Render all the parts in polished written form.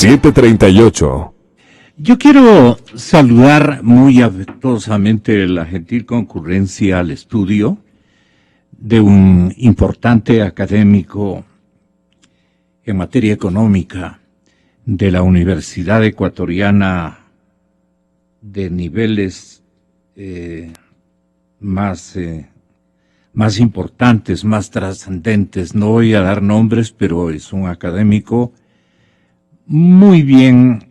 738. Yo quiero saludar muy afectuosamente la gentil concurrencia al estudio de un importante académico en materia económica de la Universidad Ecuatoriana de niveles más importantes, más trascendentes. No voy a dar nombres, pero es un académico muy bien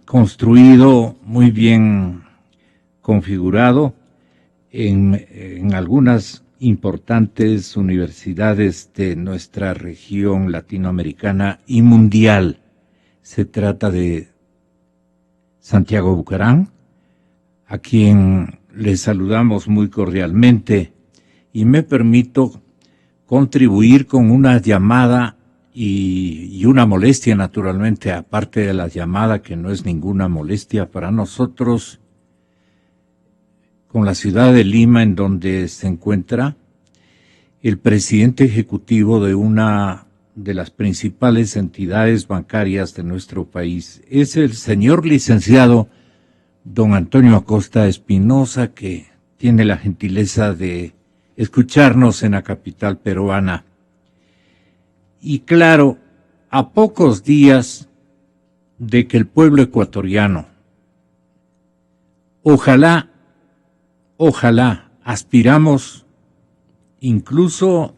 construido, muy bien configurado en algunas importantes universidades de nuestra región latinoamericana y mundial. Se trata de Santiago Bucarán, a quien le saludamos muy cordialmente, y me permito contribuir con una llamada y una molestia, naturalmente, aparte de la llamada, que no es ninguna molestia para nosotros, con la ciudad de Lima, en donde se encuentra el presidente ejecutivo de una de las principales entidades bancarias de nuestro país. Es el señor licenciado don Antonio Acosta Espinosa, que tiene la gentileza de escucharnos en la capital peruana. Y claro, a pocos días de que el pueblo ecuatoriano, ojalá, aspiramos, incluso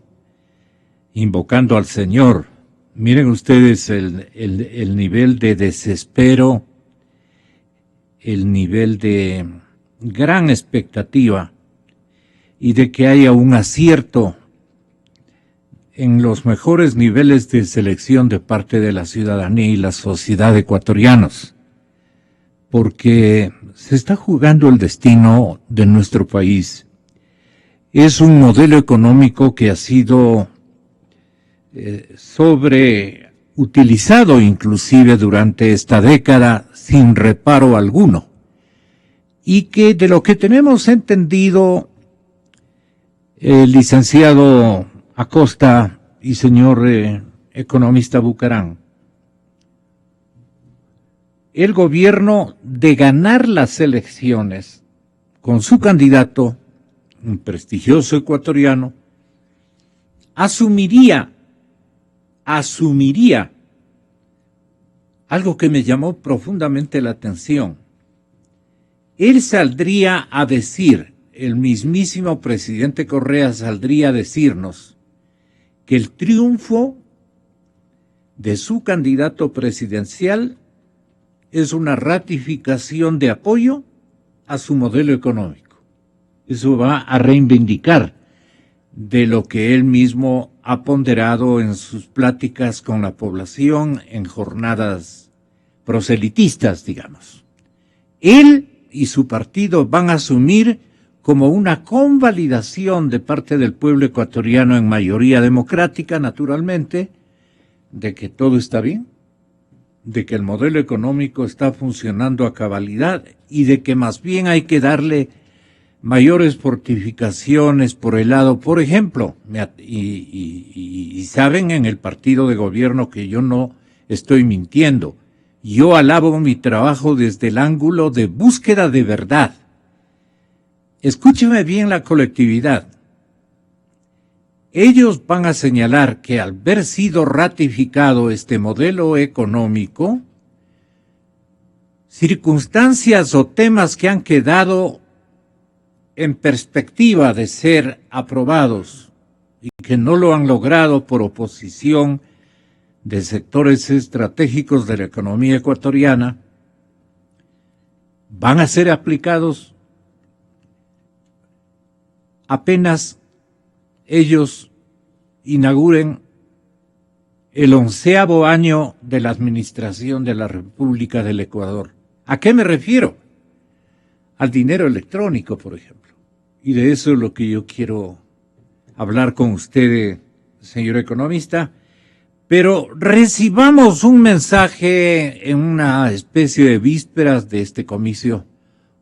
invocando al Señor. Miren ustedes el nivel de desespero, el nivel de gran expectativa y de que haya un acierto en los mejores niveles de selección de parte de la ciudadanía y la sociedad ecuatorianos, porque se está jugando el destino de nuestro país. Es un modelo económico que ha sido sobreutilizado inclusive durante esta década sin reparo alguno, y que de lo que tenemos entendido, el licenciado Acosta y señor economista Bucarán, el gobierno, de ganar las elecciones con su candidato, un prestigioso ecuatoriano, asumiría algo que me llamó profundamente la atención. Él saldría a decir, el mismísimo presidente Correa saldría a decirnos que el triunfo de su candidato presidencial es una ratificación de apoyo a su modelo económico. Eso va a reivindicar de lo que él mismo ha ponderado en sus pláticas con la población en jornadas proselitistas, digamos. Él y su partido van a asumir como una convalidación de parte del pueblo ecuatoriano en mayoría democrática, naturalmente, de que todo está bien, de que el modelo económico está funcionando a cabalidad y de que más bien hay que darle mayores fortificaciones por el lado, por ejemplo, y saben en el partido de gobierno que yo no estoy mintiendo. Yo alabo mi trabajo desde el ángulo de búsqueda de verdad. Escúcheme bien la colectividad. Ellos van a señalar que al haber sido ratificado este modelo económico, circunstancias o temas que han quedado en perspectiva de ser aprobados y que no lo han logrado por oposición de sectores estratégicos de la economía ecuatoriana, van a ser aplicados apenas ellos inauguren el 11º año de la administración de la República del Ecuador. ¿A qué me refiero? Al dinero electrónico, por ejemplo. Y de eso es lo que yo quiero hablar con usted, señor economista. Pero recibamos un mensaje en una especie de vísperas de este comicio,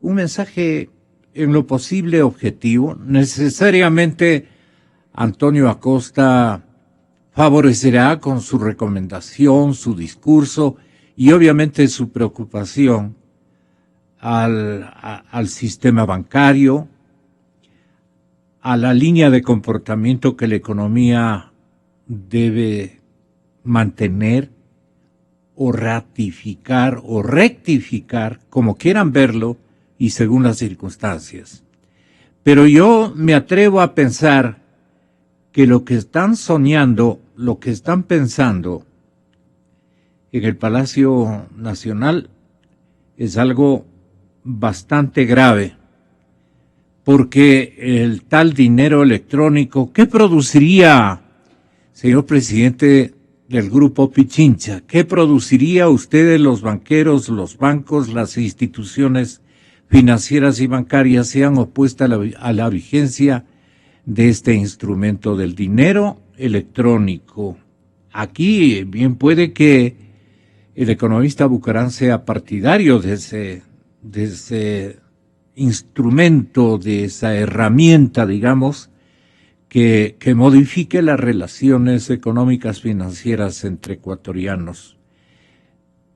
un mensaje en lo posible objetivo. Necesariamente Antonio Acosta favorecerá con su recomendación, su discurso y obviamente su preocupación al sistema bancario, a la línea de comportamiento que la economía debe mantener o ratificar o rectificar, como quieran verlo y según las circunstancias. Pero yo me atrevo a pensar que lo que están soñando, lo que están pensando en el Palacio Nacional es algo bastante grave, porque el tal dinero electrónico, ¿qué produciría, señor presidente del Grupo Pichincha? ¿Qué produciría ustedes, los banqueros, los bancos, las instituciones financieras y bancarias se han opuesto a la vigencia de este instrumento del dinero electrónico? Aquí bien puede que el economista Bucaram sea partidario de ese instrumento, de esa herramienta, digamos, que modifique las relaciones económicas financieras entre ecuatorianos.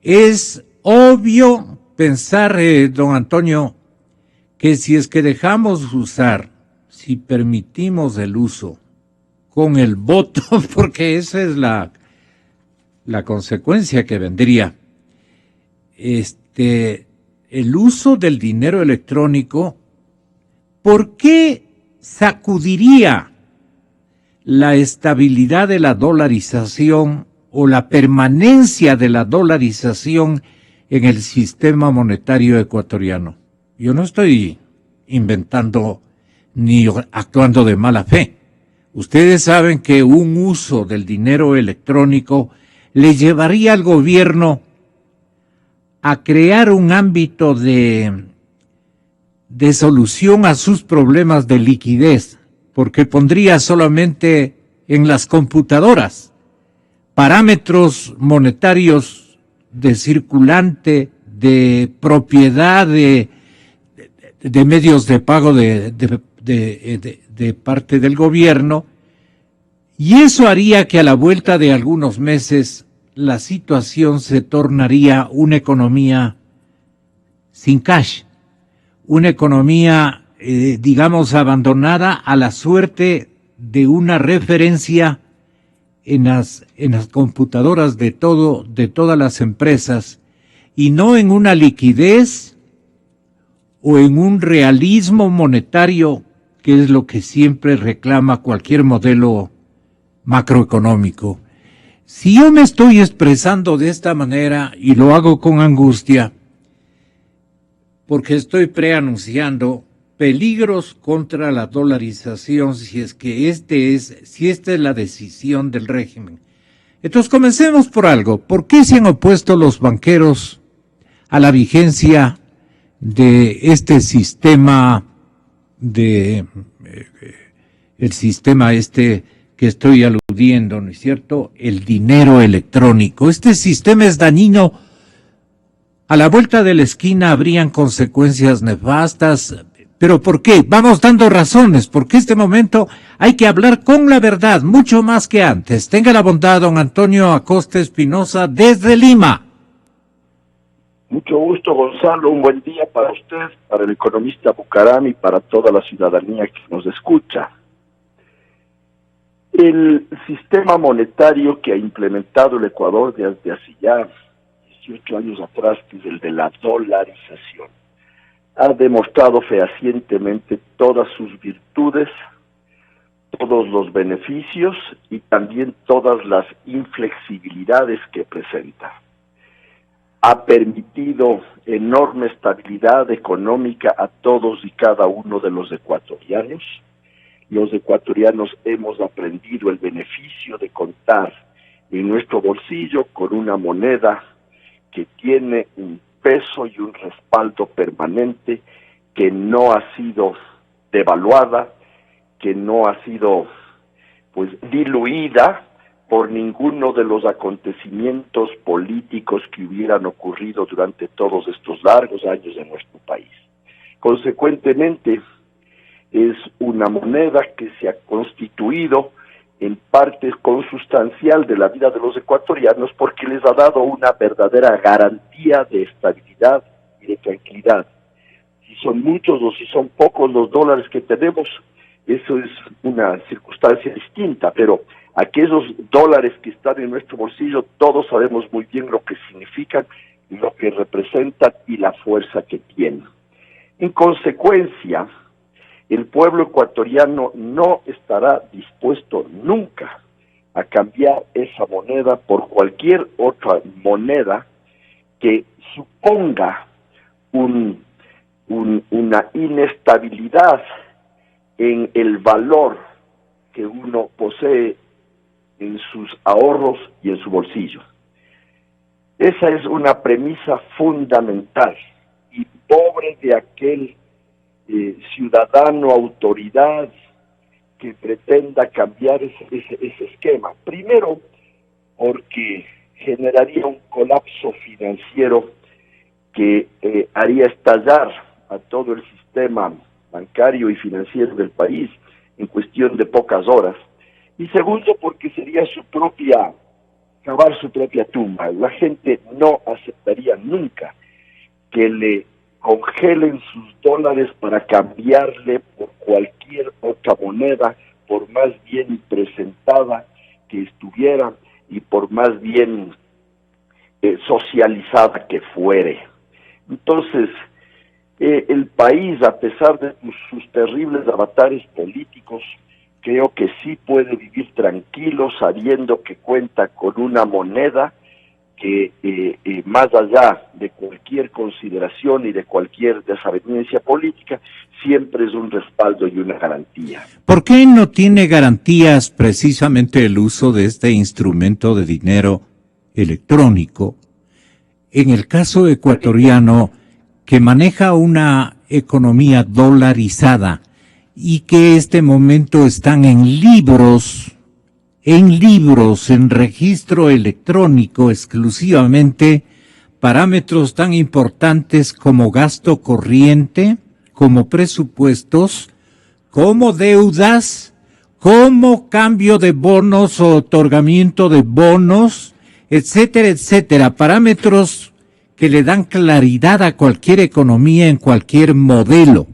Es obvio pensar, don Antonio, que si es que dejamos usar, si permitimos el uso con el voto, porque esa es la consecuencia que vendría, el uso del dinero electrónico, ¿por qué sacudiría la estabilidad de la dolarización o la permanencia de la dolarización en el sistema monetario ecuatoriano? Yo no estoy inventando ni actuando de mala fe. Ustedes saben que un uso del dinero electrónico le llevaría al gobierno a crear un ámbito de solución a sus problemas de liquidez, porque pondría solamente en las computadoras parámetros monetarios de circulante, de propiedad, de medios de pago de parte del gobierno, y eso haría que a la vuelta de algunos meses la situación se tornaría una economía sin cash, una economía, digamos, abandonada a la suerte de una referencia en las computadoras de todas las empresas, y no en una liquidez o en un realismo monetario, que es lo que siempre reclama cualquier modelo macroeconómico. Si yo me estoy expresando de esta manera, y lo hago con angustia, porque estoy preanunciando peligros contra la dolarización si esta es la decisión del régimen. Entonces comencemos por algo. ¿Por qué se han opuesto los banqueros a la vigencia de este sistema el sistema que estoy aludiendo, ¿no es cierto? El dinero electrónico. Este sistema es dañino. A la vuelta de la esquina habrían consecuencias nefastas. ¿Pero por qué? Vamos dando razones, porque este momento hay que hablar con la verdad, mucho más que antes. Tenga la bondad, don Antonio Acosta Espinosa, desde Lima. Mucho gusto, Gonzalo. Un buen día para usted, para el economista Bucaram y para toda la ciudadanía que nos escucha. El sistema monetario que ha implementado el Ecuador desde hace ya 18 años atrás, que es el de la dolarización, ha demostrado fehacientemente todas sus virtudes, todos los beneficios y también todas las inflexibilidades que presenta. Ha permitido enorme estabilidad económica a todos y cada uno de los ecuatorianos. Los ecuatorianos hemos aprendido el beneficio de contar en nuestro bolsillo con una moneda que tiene un peso y un respaldo permanente, que no ha sido devaluada, que no ha sido diluida por ninguno de los acontecimientos políticos que hubieran ocurrido durante todos estos largos años en nuestro país. Consecuentemente, es una moneda que se ha constituido en parte consustancial de la vida de los ecuatorianos porque les ha dado una verdadera garantía de estabilidad y de tranquilidad. Si son muchos o si son pocos los dólares que tenemos, eso es una circunstancia distinta, pero aquellos dólares que están en nuestro bolsillo, todos sabemos muy bien lo que significan, lo que representan y la fuerza que tienen. En consecuencia, el pueblo ecuatoriano no estará dispuesto nunca a cambiar esa moneda por cualquier otra moneda que suponga una inestabilidad en el valor que uno posee en sus ahorros y en su bolsillo. Esa es una premisa fundamental y pobre de aquel ciudadano, autoridad que pretenda cambiar ese esquema. Primero, porque generaría un colapso financiero que haría estallar a todo el sistema bancario y financiero del país en cuestión de pocas horas. Y segundo, porque sería cavar su propia tumba. La gente no aceptaría nunca que le congelen sus dólares para cambiarle por cualquier otra moneda, por más bien presentada que estuviera y por más bien socializada que fuere. Entonces, el país, a pesar de sus terribles avatares políticos, creo que sí puede vivir tranquilo sabiendo que cuenta con una moneda que más allá de cualquier consideración y de cualquier desaveniencia política, siempre es un respaldo y una garantía. ¿Por qué no tiene garantías precisamente el uso de este instrumento de dinero electrónico? En el caso ecuatoriano, que maneja una economía dolarizada y que este momento están en libros, en registro electrónico exclusivamente, parámetros tan importantes como gasto corriente, como presupuestos, como deudas, como cambio de bonos o otorgamiento de bonos, etcétera, etcétera, parámetros que le dan claridad a cualquier economía en cualquier modelo.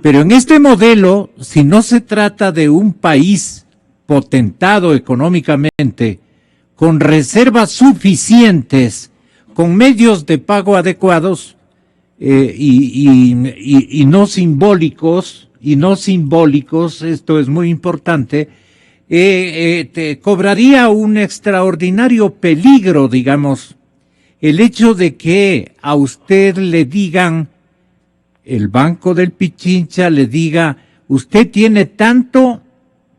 Pero en este modelo, si no se trata de un país potentado económicamente, con reservas suficientes, con medios de pago adecuados y no simbólicos, esto es muy importante, te cobraría un extraordinario peligro, digamos, el hecho de que a usted le digan, el Banco del Pichincha le diga, usted tiene tanto,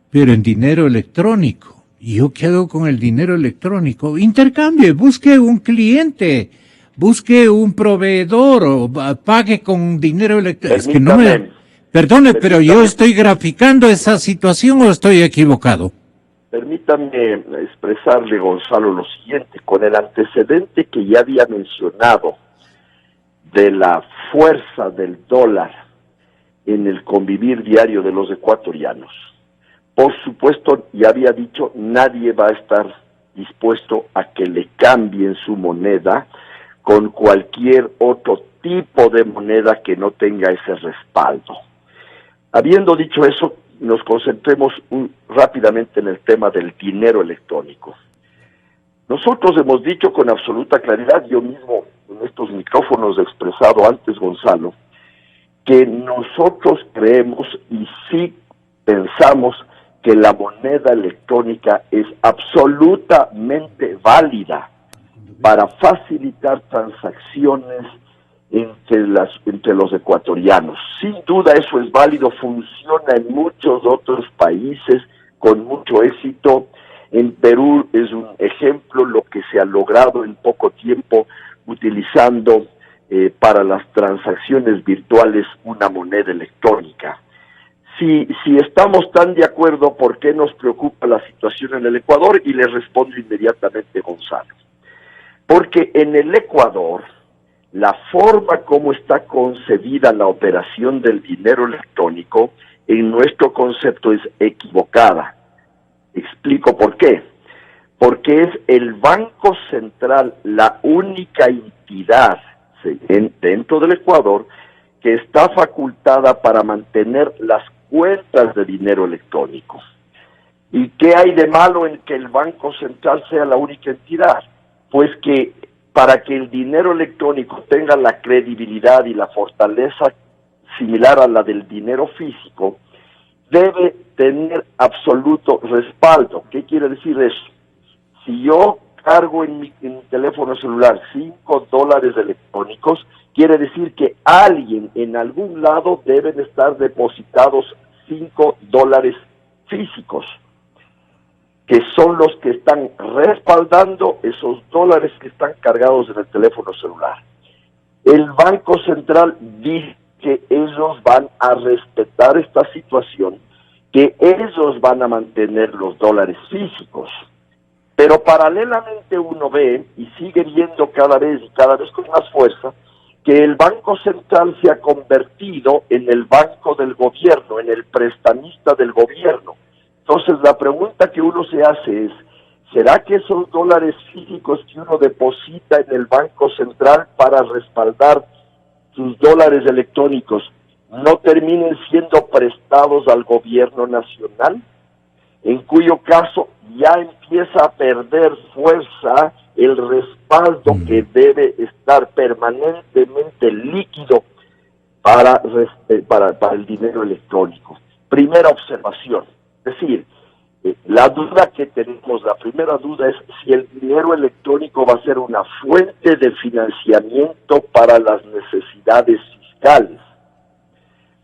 pero en dinero electrónico. ¿Y yo qué hago con el dinero electrónico? Intercambie, busque un cliente, busque un proveedor o pague con dinero electrónico. Es que no me... Perdone, pero yo estoy graficando esa situación o estoy equivocado. Permítame expresarle, Gonzalo, lo siguiente, con el antecedente que ya había mencionado de la fuerza del dólar en el convivir diario de los ecuatorianos. Por supuesto, ya había dicho, nadie va a estar dispuesto a que le cambien su moneda con cualquier otro tipo de moneda que no tenga ese respaldo. Habiendo dicho eso, nos concentremos rápidamente en el tema del dinero electrónico. Nosotros hemos dicho con absoluta claridad, yo mismo en estos micrófonos he expresado antes, Gonzalo, que nosotros creemos y sí pensamos que la moneda electrónica es absolutamente válida para facilitar transacciones entre los ecuatorianos. Sin duda eso es válido, funciona en muchos otros países con mucho éxito. En Perú es un ejemplo lo que se ha logrado en poco tiempo utilizando para las transacciones virtuales una moneda electrónica. Si estamos tan de acuerdo, ¿por qué nos preocupa la situación en el Ecuador? Y le respondo inmediatamente, Gonzalo. Porque en el Ecuador, la forma como está concebida la operación del dinero electrónico, en nuestro concepto es equivocada. Explico por qué. Porque es el Banco Central la única entidad dentro del Ecuador que está facultada para mantener las cuentas de dinero electrónico. ¿Y qué hay de malo en que el Banco Central sea la única entidad? Pues que para que el dinero electrónico tenga la credibilidad y la fortaleza similar a la del dinero físico, debe tener absoluto respaldo. ¿Qué quiere decir eso? Si yo cargo en mi teléfono celular $5 electrónicos, quiere decir que alguien en algún lado deben estar depositados $5 físicos, que son los que están respaldando esos dólares que están cargados en el teléfono celular. El Banco Central dice que ellos van a respetar esta situación, que ellos van a mantener los dólares físicos. Pero paralelamente uno ve, y sigue viendo cada vez con más fuerza, que el Banco Central se ha convertido en el banco del gobierno, en el prestamista del gobierno. Entonces la pregunta que uno se hace es, ¿será que esos dólares físicos que uno deposita en el Banco Central para respaldar sus dólares electrónicos no terminen siendo prestados al gobierno nacional? En cuyo caso ya empieza a perder fuerza el respaldo que debe estar permanentemente líquido para el dinero electrónico. Primera observación, es decir, la duda que tenemos, la primera duda es si el dinero electrónico va a ser una fuente de financiamiento para las necesidades fiscales.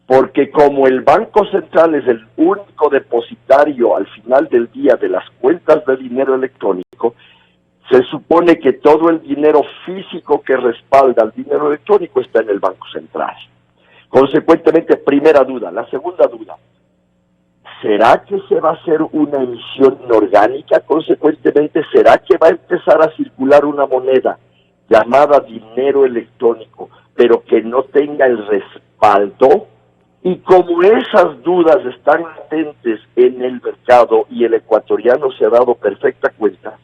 Porque como el Banco Central es el único depositario al final del día de las cuentas de dinero electrónico, se supone que todo el dinero físico que respalda al dinero electrónico está en el Banco Central. Consecuentemente, primera duda. La segunda duda, ¿será que se va a hacer una emisión inorgánica? Consecuentemente, ¿será que va a empezar a circular una moneda llamada dinero electrónico, pero que no tenga el respaldo? Y como esas dudas están latentes en el mercado y el ecuatoriano se ha dado perfecta cuenta,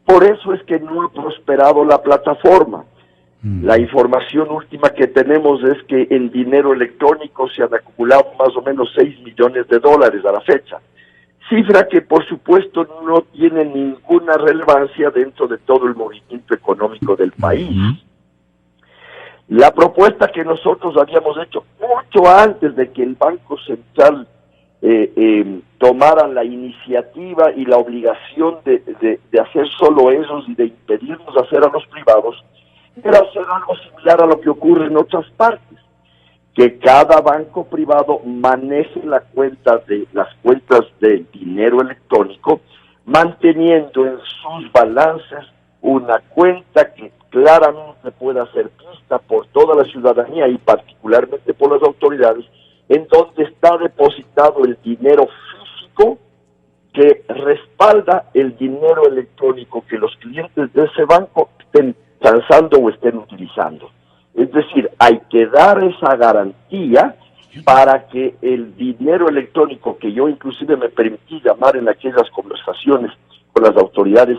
por eso es que no ha prosperado la plataforma. La información última que tenemos es que en dinero electrónico se han acumulado más o menos $6 millones a la fecha. Cifra que por supuesto no tiene ninguna relevancia dentro de todo el movimiento económico del país. La propuesta que nosotros habíamos hecho mucho antes de que el Banco Central tomara la iniciativa y la obligación de hacer solo ellos y de impedirnos hacer a los privados, era hacer algo similar a lo que ocurre en otras partes, que cada banco privado maneje las cuentas del dinero electrónico, manteniendo en sus balances una cuenta que claramente pueda ser vista por toda la ciudadanía y particularmente por las autoridades, en donde está depositado el dinero físico que respalda el dinero electrónico que los clientes de ese banco estén transando o estén utilizando. Es decir, hay que dar esa garantía para que el dinero electrónico, que yo inclusive me permití llamar en aquellas conversaciones con las autoridades,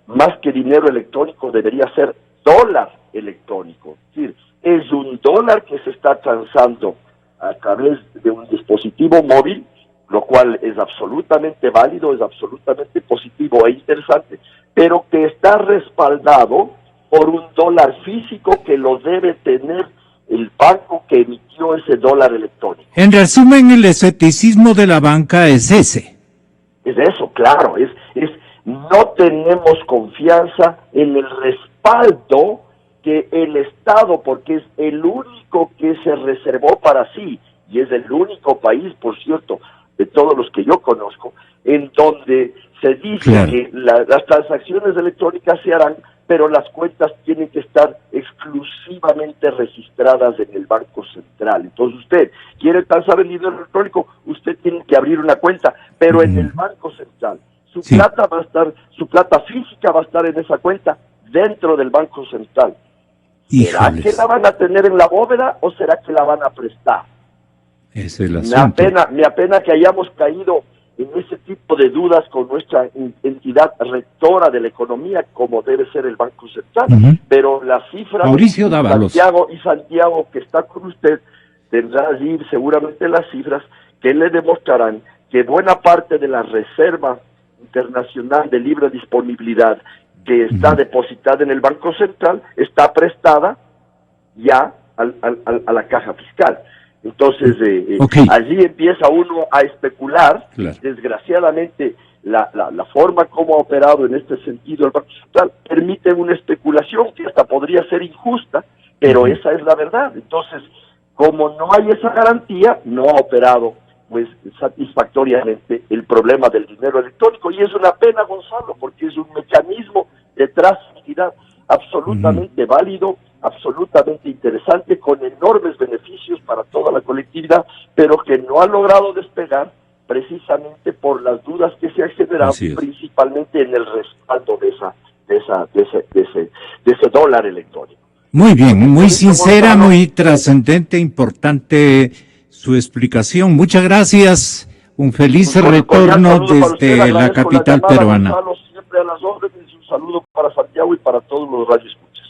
más que dinero electrónico debería ser dólar electrónico. Es decir, es un dólar que se está transando a través de un dispositivo móvil, lo cual es absolutamente válido, es absolutamente positivo e interesante, pero que está respaldado por un dólar físico que lo debe tener el banco que emitió ese dólar electrónico. En resumen, el escepticismo de la banca es ese. Es eso, claro, no tenemos confianza en el respaldo que el Estado, porque es el único que se reservó para sí, y es el único país, por cierto, de todos los que yo conozco, en donde se dice que las transacciones electrónicas se harán, pero las cuentas tienen que estar exclusivamente registradas en el Banco Central. Entonces usted quiere transar el dinero electrónico, usted tiene que abrir una cuenta, pero en el Banco Central. Su plata física va a estar en esa cuenta dentro del Banco Central. ¿Será que la van a tener en la bóveda o será que la van a prestar? Es el asunto. Me apena que hayamos caído en ese tipo de dudas con nuestra entidad rectora de la economía, como debe ser el Banco Central. Pero las cifras, Mauricio Dávalos. Santiago, que está con usted, tendrá allí seguramente las cifras que le demostrarán que buena parte de la reserva internacional de libre disponibilidad que está depositada en el Banco Central está prestada ya a la caja fiscal. Entonces, allí empieza uno a especular. Claro. Desgraciadamente, la forma como ha operado en este sentido el Banco Central permite una especulación que hasta podría ser injusta, pero esa es la verdad. Entonces, como no hay esa garantía, no ha operado pues satisfactoriamente el problema del dinero electrónico, y es una pena, Gonzalo, porque es un mecanismo de trazabilidad absolutamente válido, absolutamente interesante, con enormes beneficios para toda la colectividad, pero que no ha logrado despegar precisamente por las dudas que se han generado, principalmente en el respaldo de ese dólar electrónico. Muy bien, muy sincera, Gonzalo, muy trascendente, importante su explicación. Muchas gracias. Un feliz retorno desde la capital peruana. Gonzalo, siempre a las órdenes. Un saludo para Santiago y para todos los radioescuchas.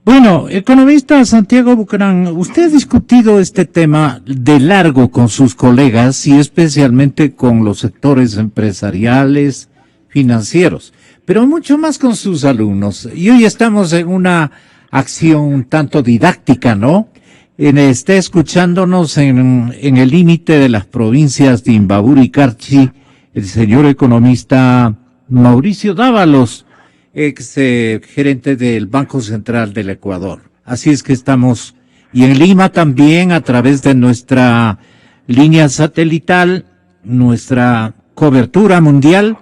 Bueno, economista Santiago Bucarán, usted ha discutido este tema de largo con sus colegas y especialmente con los sectores empresariales, financieros, pero mucho más con sus alumnos. Y hoy estamos en una acción un tanto didáctica, ¿no? Está escuchándonos en el límite de las provincias de Imbabura y Carchi el señor economista Mauricio Dávalos, ex gerente del Banco Central del Ecuador. Así es que estamos, y en Lima también, a través de nuestra línea satelital, nuestra cobertura mundial,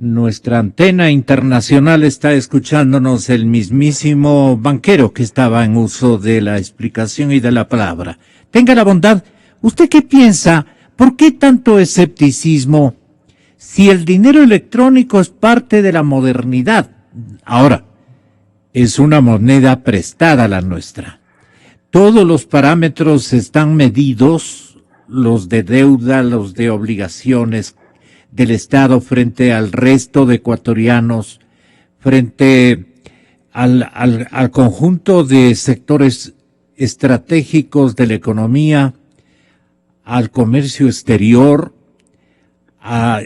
nuestra antena internacional, está escuchándonos el mismísimo banquero que estaba en uso de la explicación y de la palabra. Tenga la bondad, ¿usted qué piensa? ¿Por qué tanto escepticismo si el dinero electrónico es parte de la modernidad? Ahora, es una moneda prestada la nuestra. Todos los parámetros están medidos, los de deuda, los de obligaciones del Estado frente al resto de ecuatorianos, frente al conjunto de sectores estratégicos de la economía, al comercio exterior,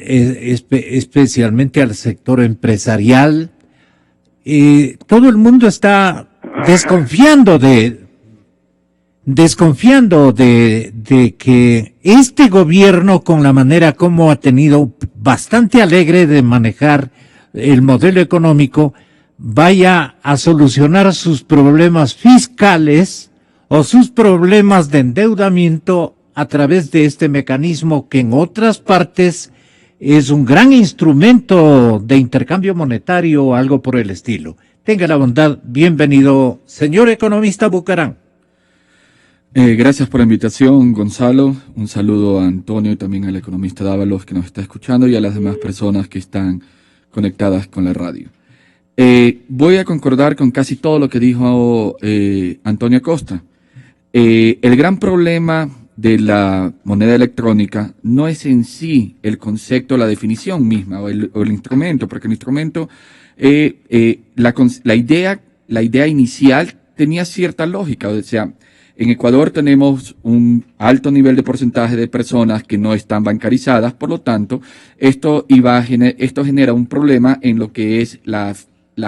especialmente al sector empresarial. Todo el mundo está desconfiando de que este gobierno, con la manera como ha tenido bastante alegre de manejar el modelo económico, vaya a solucionar sus problemas fiscales o sus problemas de endeudamiento a través de este mecanismo que en otras partes es un gran instrumento de intercambio monetario o algo por el estilo. Tenga la bondad, bienvenido, señor economista Bucarán. Gracias por la invitación, Gonzalo. Un saludo a Antonio y también al economista Dávalos que nos está escuchando y a las demás personas que están conectadas con la radio. Voy a concordar con casi todo lo que dijo Antonio Acosta. El gran problema de la moneda electrónica no es en sí el concepto, la definición misma o el instrumento, porque el instrumento, la idea inicial tenía cierta lógica. O sea, en Ecuador tenemos un alto nivel de porcentaje de personas que no están bancarizadas, por lo tanto, esto genera un problema en lo que es las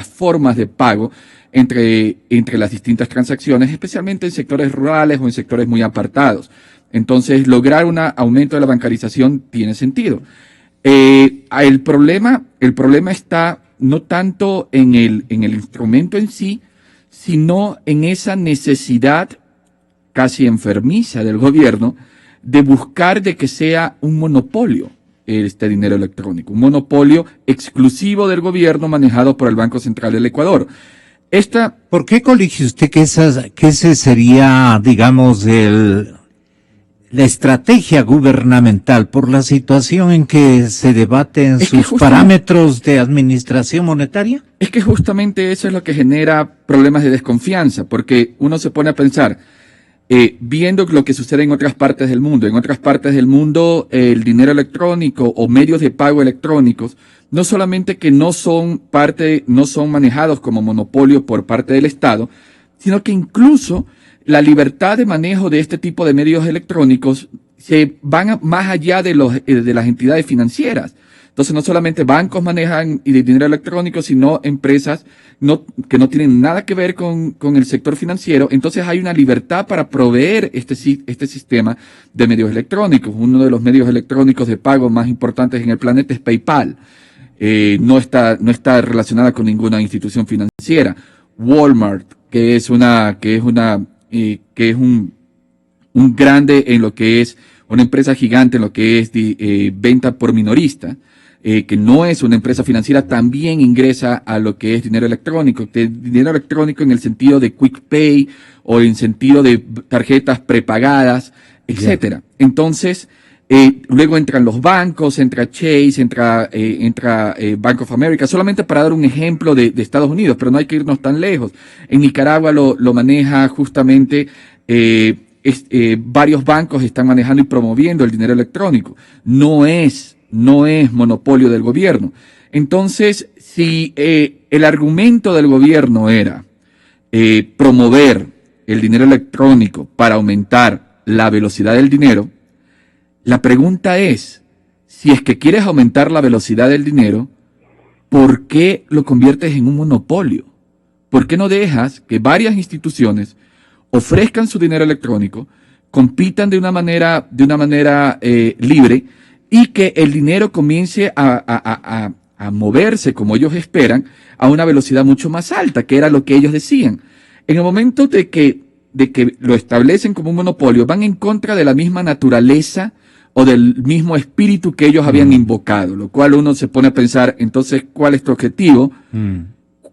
formas de pago entre las distintas transacciones, especialmente en sectores rurales o en sectores muy apartados. Entonces, lograr un aumento de la bancarización tiene sentido. El problema está no tanto en el instrumento en sí, sino en esa necesidad casi enfermiza del gobierno de buscar de que sea un monopolio este dinero electrónico, un monopolio exclusivo del gobierno manejado por el Banco Central del Ecuador. ¿Por qué colige usted que ese sería, digamos, la estrategia gubernamental por la situación en que se debaten sus parámetros de administración monetaria? Es que justamente eso es lo que genera problemas de desconfianza, porque uno se pone a pensar, viendo lo que sucede en otras partes del mundo. En otras partes del mundo, el dinero electrónico o medios de pago electrónicos, no solamente que no son manejados como monopolio por parte del Estado, sino que incluso la libertad de manejo de este tipo de medios electrónicos se van más allá de las entidades financieras. Entonces, no solamente bancos manejan dinero electrónico, sino empresas que no tienen nada que ver con el sector financiero. Entonces, hay una libertad para proveer este sistema de medios electrónicos. Uno de los medios electrónicos de pago más importantes en el planeta es PayPal. No está relacionada con ninguna institución financiera. Walmart, que es un grande en lo que es una empresa gigante en lo que es venta por minorista, que no es una empresa financiera, también ingresa a lo que es dinero electrónico. Dinero electrónico en el sentido de Quick Pay o en sentido de tarjetas prepagadas, etcétera. Entonces, luego entran los bancos, entra Chase, entra Bank of America, solamente para dar un ejemplo de Estados Unidos, pero no hay que irnos tan lejos. En Nicaragua lo maneja justamente, varios bancos están manejando y promoviendo el dinero electrónico. No es monopolio del gobierno. Entonces, si el argumento del gobierno era promover el dinero electrónico para aumentar la velocidad del dinero, la pregunta es, si es que quieres aumentar la velocidad del dinero, ¿por qué lo conviertes en un monopolio? ¿Por qué no dejas que varias instituciones ofrezcan su dinero electrónico, compitan de una manera libre y que el dinero comience a moverse como ellos esperan a una velocidad mucho más alta, que era lo que ellos decían? En el momento de que lo establecen como un monopolio, van en contra de la misma naturaleza o del mismo espíritu que ellos habían invocado, lo cual uno se pone a pensar, entonces, ¿cuál es tu objetivo?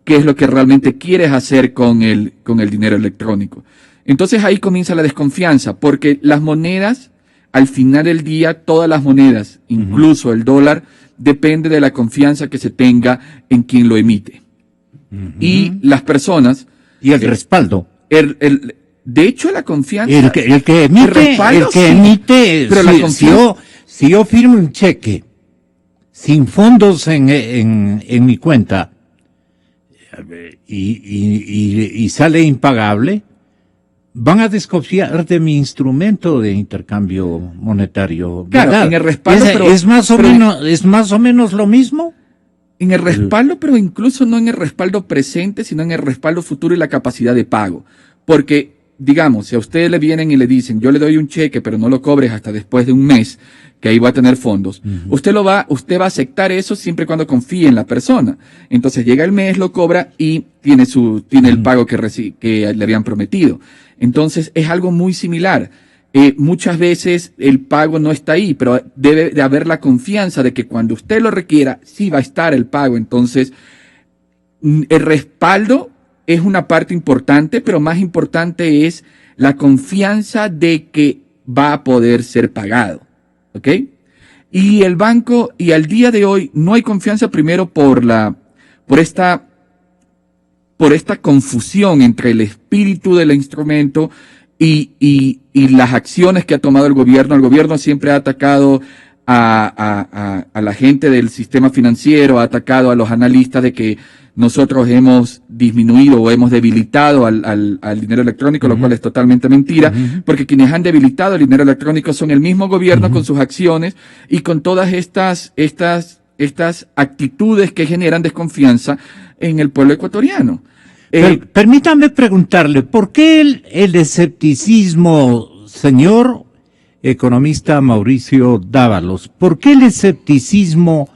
¿Qué es lo que realmente quieres hacer con el dinero electrónico? Entonces ahí comienza la desconfianza, porque las monedas, al final del día, todas las monedas, incluso el dólar, depende de la confianza que se tenga en quien lo emite. Y las personas... Y el respaldo. De hecho, la confianza... El que emite, pero la confianza, si yo firmo un cheque sin fondos en mi cuenta y sale impagable, van a desconfiar de mi instrumento de intercambio monetario. Claro, ¿verdad? en el respaldo, ¿Es más o menos lo mismo? En el respaldo, pero incluso no en el respaldo presente, sino en el respaldo futuro y la capacidad de pago. Porque, digamos, si a ustedes le vienen y le dicen, yo le doy un cheque, pero no lo cobres hasta después de un mes, que ahí va a tener fondos, usted va a aceptar eso siempre y cuando confíe en la persona. Entonces llega el mes, lo cobra y tiene el pago que le habían prometido. Entonces es algo muy similar. Muchas veces el pago no está ahí, pero debe de haber la confianza de que cuando usted lo requiera, sí va a estar el pago. Entonces, el respaldo es una parte importante, pero más importante es la confianza de que va a poder ser pagado. ¿Ok? Y el banco, y al día de hoy, no hay confianza primero por esta confusión entre el espíritu del instrumento y las acciones que ha tomado el gobierno. El gobierno siempre ha atacado a la gente del sistema financiero, ha atacado a los analistas de que nosotros hemos disminuido o hemos debilitado al dinero electrónico, lo cual es totalmente mentira, porque quienes han debilitado el dinero electrónico son el mismo gobierno con sus acciones y con todas estas actitudes que generan desconfianza en el pueblo ecuatoriano. Permítame preguntarle, ¿por qué el escepticismo, señor economista Mauricio Dávalos, por qué el escepticismo,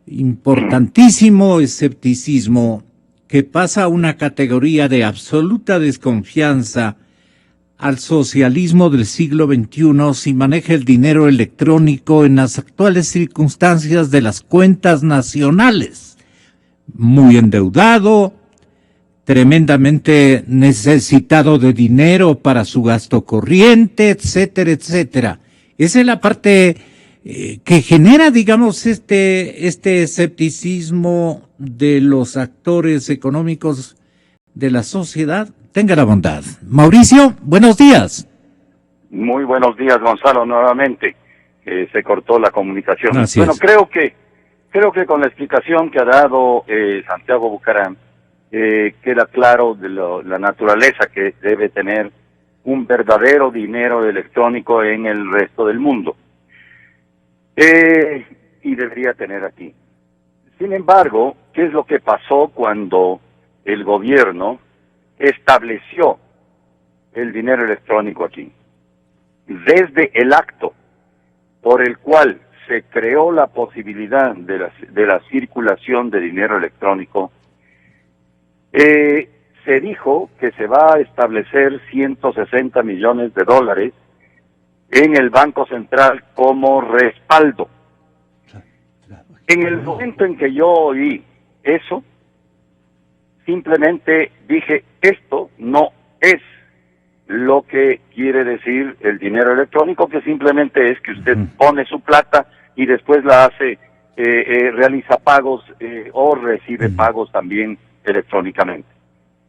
importantísimo escepticismo, que pasa a una categoría de absoluta desconfianza al socialismo del siglo XXI si maneja el dinero electrónico en las actuales circunstancias de las cuentas nacionales? Muy endeudado, tremendamente necesitado de dinero para su gasto corriente, etcétera, etcétera. Esa es la parte que genera, digamos, este escepticismo de los actores económicos de la sociedad. Tenga la bondad. Mauricio, buenos días. Muy buenos días, Gonzalo, nuevamente. Se cortó la comunicación. Así bueno, es. creo que con la explicación que ha dado Santiago Bucaram, queda claro de la naturaleza que debe tener un verdadero dinero electrónico en el resto del mundo. Y debería tener aquí. Sin embargo, ¿qué es lo que pasó cuando el gobierno estableció el dinero electrónico aquí? Desde el acto por el cual se creó la posibilidad de la circulación de dinero electrónico, se dijo que se va a establecer 160 millones de dólares en el Banco Central como respaldo. En el momento en que yo oí eso, simplemente dije, esto no es lo que quiere decir el dinero electrónico, que simplemente es que usted pone su plata y después la hace, realiza pagos o recibe pagos también electrónicamente,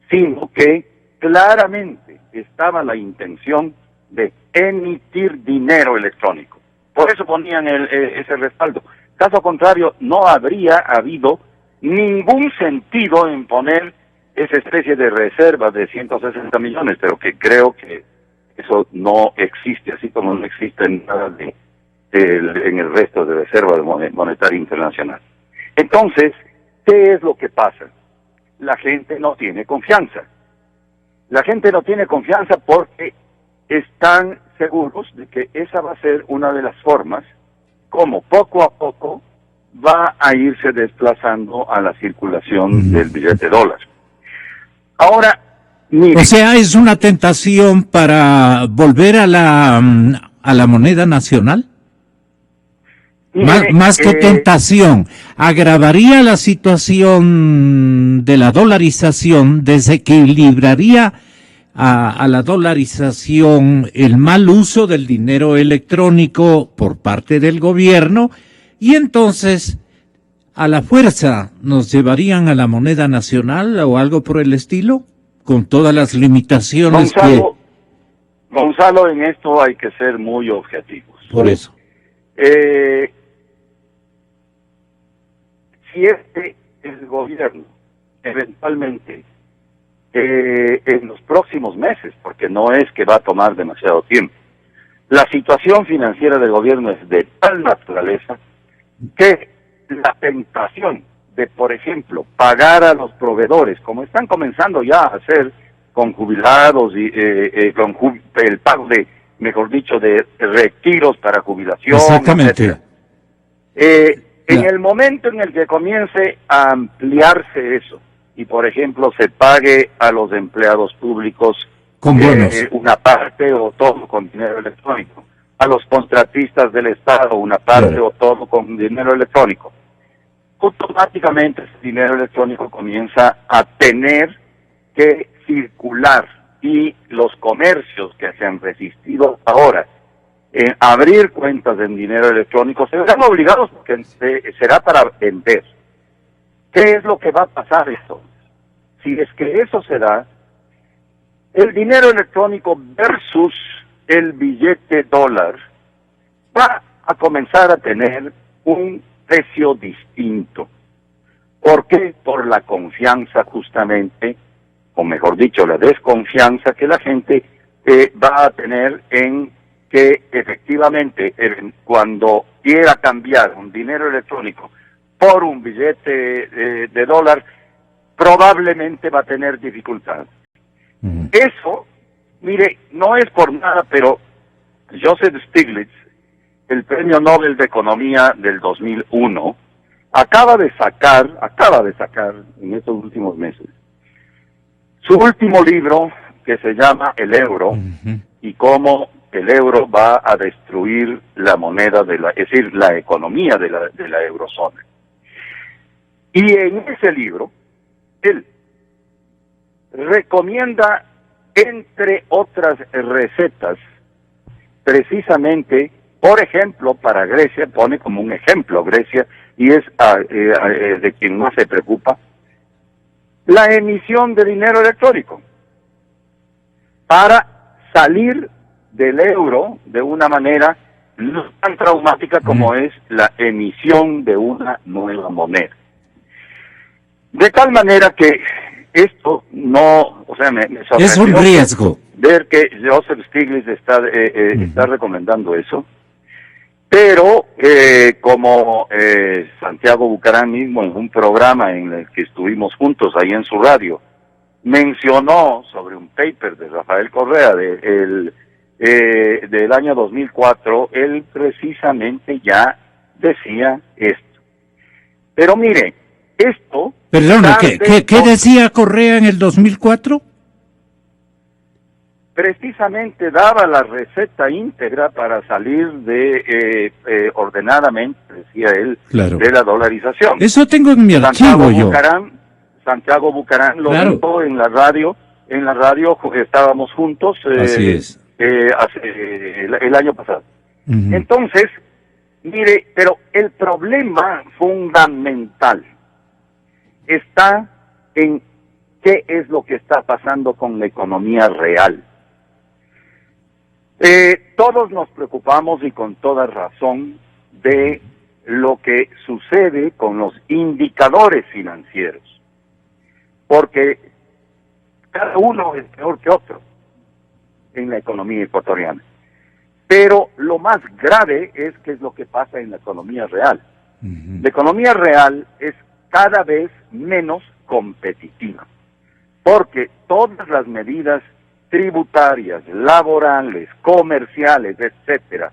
sino que claramente estaba la intención de emitir dinero electrónico. Por eso ponían ese respaldo. Caso contrario, no habría habido ningún sentido en poner esa especie de reserva de 160 millones, pero que creo que eso no existe, así como no existe nada en el resto de reserva monetaria internacional. Entonces, ¿qué es lo que pasa? La gente no tiene confianza. La gente no tiene confianza porque están seguros de que esa va a ser una de las formas como poco a poco va a irse desplazando a la circulación del billete dólar. Ahora, mire, O sea, es una tentación para volver a la moneda nacional. mire, Más que tentación, agravaría la situación de la dolarización, desequilibraría a la dolarización el mal uso del dinero electrónico por parte del gobierno, y entonces a la fuerza nos llevarían a la moneda nacional o algo por el estilo, con todas las limitaciones Gonzalo, en esto hay que ser muy objetivos. por eso. Si el gobierno eventualmente en los próximos meses, porque no es que va a tomar demasiado tiempo, la situación financiera del gobierno es de tal naturaleza que la tentación de, por ejemplo, pagar a los proveedores, como están comenzando ya a hacer con jubilados y con el pago de, mejor dicho, de retiros para jubilación, Exactamente. etcétera. En el momento en el que comience a ampliarse eso, y por ejemplo se pague a los empleados públicos Con bonos. una parte o todo con dinero electrónico, a los contratistas del Estado una parte Claro. o todo con dinero electrónico, automáticamente ese dinero electrónico comienza a tener que circular, y los comercios que se han resistido ahora en abrir cuentas en dinero electrónico se verán obligados porque será para vender. ¿Qué es lo que va a pasar esto? Si es que eso se da, el dinero electrónico versus el billete dólar va a comenzar a tener un precio distinto. ¿Por qué? Por la confianza justamente, o mejor dicho, la desconfianza que la gente va a tener en que efectivamente cuando quiera cambiar un dinero electrónico por un billete de dólar, probablemente va a tener dificultad. Eso, mire, no es por nada, pero Joseph Stiglitz, el premio Nobel de Economía del 2001, acaba de sacar en estos últimos meses su último libro, que se llama El Euro, y cómo el euro va a destruir la moneda es decir, la economía de la eurozona. Y en ese libro, él recomienda, entre otras recetas, precisamente, por ejemplo, para Grecia, pone como un ejemplo Grecia, y es de quien más se preocupa, la emisión de dinero electrónico para salir del euro de una manera no tan traumática como es la emisión de una nueva moneda. De tal manera que esto no, o sea, me sorprendió es un riesgo ver que Joseph Stiglitz está recomendando eso, pero como Santiago Bucarán mismo en un programa en el que estuvimos juntos ahí en su radio, mencionó sobre un paper de Rafael Correa del año 2004, él precisamente ya decía esto. Pero mire, esto... Perdona, ¿qué decía Correa en el 2004? Precisamente daba la receta íntegra para salir de ordenadamente, decía él, claro, de la dolarización. Eso tengo en mi archivo yo. Santiago Bucarán lo claro, dijo en la radio estábamos juntos así es. El año pasado. Entonces, mire, pero el problema fundamental está en qué es lo que está pasando con la economía real. Todos nos preocupamos y con toda razón de lo que sucede con los indicadores financieros, porque cada uno es peor que otro en la economía ecuatoriana. Pero lo más grave es qué es lo que pasa en la economía real. La economía real es cada vez menos competitiva, porque todas las medidas tributarias, laborales, comerciales, etcétera,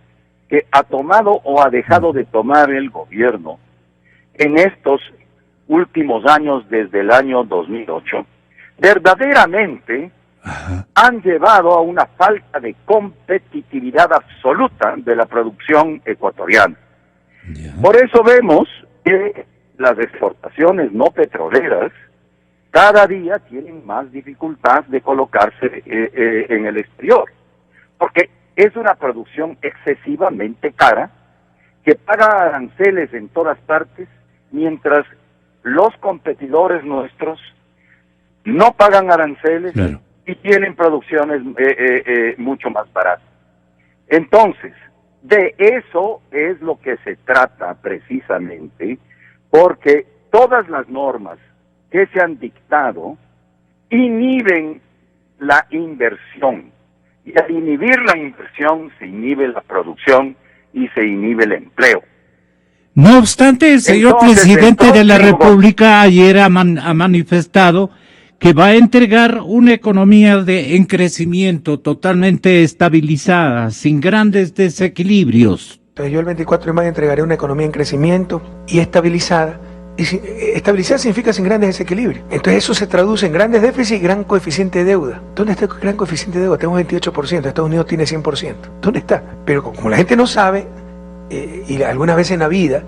que ha tomado o ha dejado de tomar el gobierno en estos últimos años desde el año 2008, verdaderamente han llevado a una falta de competitividad absoluta de la producción ecuatoriana. Por eso vemos que las exportaciones no petroleras cada día tienen más dificultad de colocarse en el exterior, porque es una producción excesivamente cara, que paga aranceles en todas partes, mientras los competidores nuestros no pagan aranceles, claro, y tienen producciones mucho más baratas. Entonces, de eso es lo que se trata precisamente, porque todas las normas que se han dictado inhiben la inversión, y al inhibir la inversión se inhibe la producción y se inhibe el empleo. No obstante, el señor presidente de la República ayer ha manifestado que va a entregar una economía en crecimiento totalmente estabilizada, sin grandes desequilibrios. Entonces yo el 24 de mayo entregaré una economía en crecimiento y estabilizada. Y estabilizar significa sin grandes desequilibrios. Entonces eso se traduce en grandes déficits y gran coeficiente de deuda. ¿Dónde está el gran coeficiente de deuda? Tenemos 28%, Estados Unidos tiene 100%. ¿Dónde está? Pero como la gente no sabe, y algunas veces en la vida,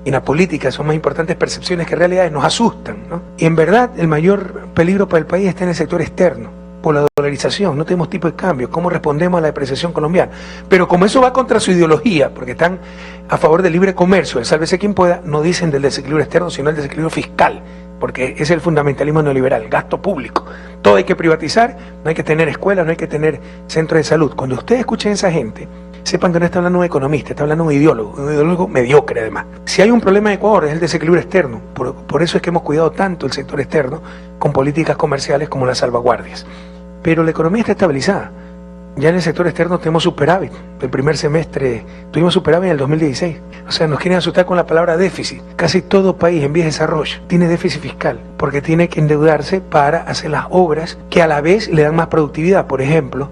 en la política son más importantes percepciones que realidades, nos asustan, ¿no? Y en verdad el mayor peligro para el país está en el sector externo, por la dolarización, no tenemos tipo de cambio, cómo respondemos a la depreciación colombiana. Pero como eso va contra su ideología, porque están a favor del libre comercio, el sálvese quien pueda, no dicen del desequilibrio externo, sino el desequilibrio fiscal, porque es el fundamentalismo neoliberal, gasto público. Todo hay que privatizar, no hay que tener escuelas, no hay que tener centros de salud. Cuando ustedes escuchen a esa gente, sepan que no está hablando un economista, está hablando un ideólogo mediocre además. Si hay un problema en Ecuador es el desequilibrio externo, por eso es que hemos cuidado tanto el sector externo con políticas comerciales como las salvaguardias. Pero la economía está estabilizada. Ya en el sector externo tenemos superávit. El primer semestre tuvimos superávit en el 2016. O sea, nos quieren asustar con la palabra déficit. Casi todo país en vías de desarrollo tiene déficit fiscal, porque tiene que endeudarse para hacer las obras que a la vez le dan más productividad. Por ejemplo,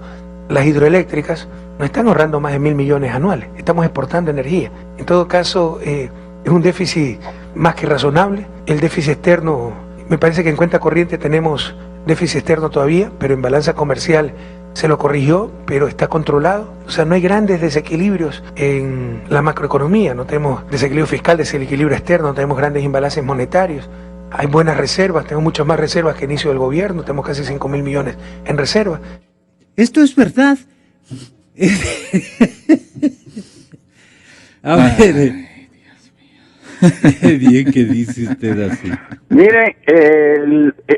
las hidroeléctricas no están ahorrando más de 1.000 millones anuales. Estamos exportando energía. En todo caso, es un déficit más que razonable. El déficit externo, me parece que en cuenta corriente tenemos déficit externo todavía, pero en balanza comercial se lo corrigió, pero está controlado. O sea, no hay grandes desequilibrios en la macroeconomía, no tenemos desequilibrio fiscal, desequilibrio externo, no tenemos grandes imbalances monetarios. Hay buenas reservas, tenemos muchas más reservas que inicio del gobierno, tenemos casi 5.000 millones en reservas. Esto es verdad. A ver, bien que dice usted así. Mire,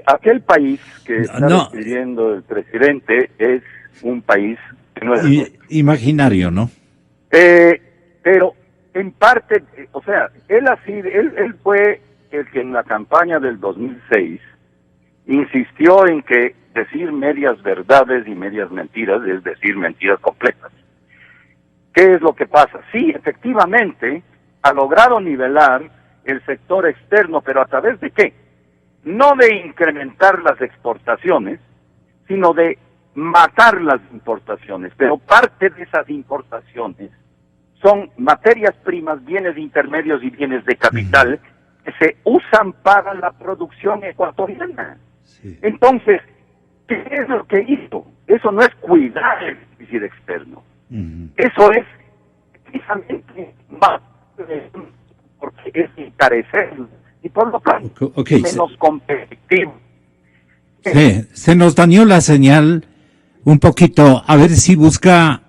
aquel país que está describiendo el presidente es un país que no es imaginario, ¿no? pero en parte, o sea, él fue el que en la campaña del 2006 insistió en que decir medias verdades y medias mentiras es decir mentiras completas. ¿Qué es lo que pasa? Sí, efectivamente, ha logrado nivelar el sector externo, pero ¿a través de qué? No de incrementar las exportaciones, sino de matar las importaciones. Pero parte de esas importaciones son materias primas, bienes intermedios y bienes de capital que se usan para la producción ecuatoriana. Sí. Entonces, ¿qué es lo que hizo? Eso no es cuidar el déficit externo. Eso es precisamente más, porque es encarecerlo y por lo tanto menos competitivo. Sí, se nos dañó la señal un poquito. A ver si busca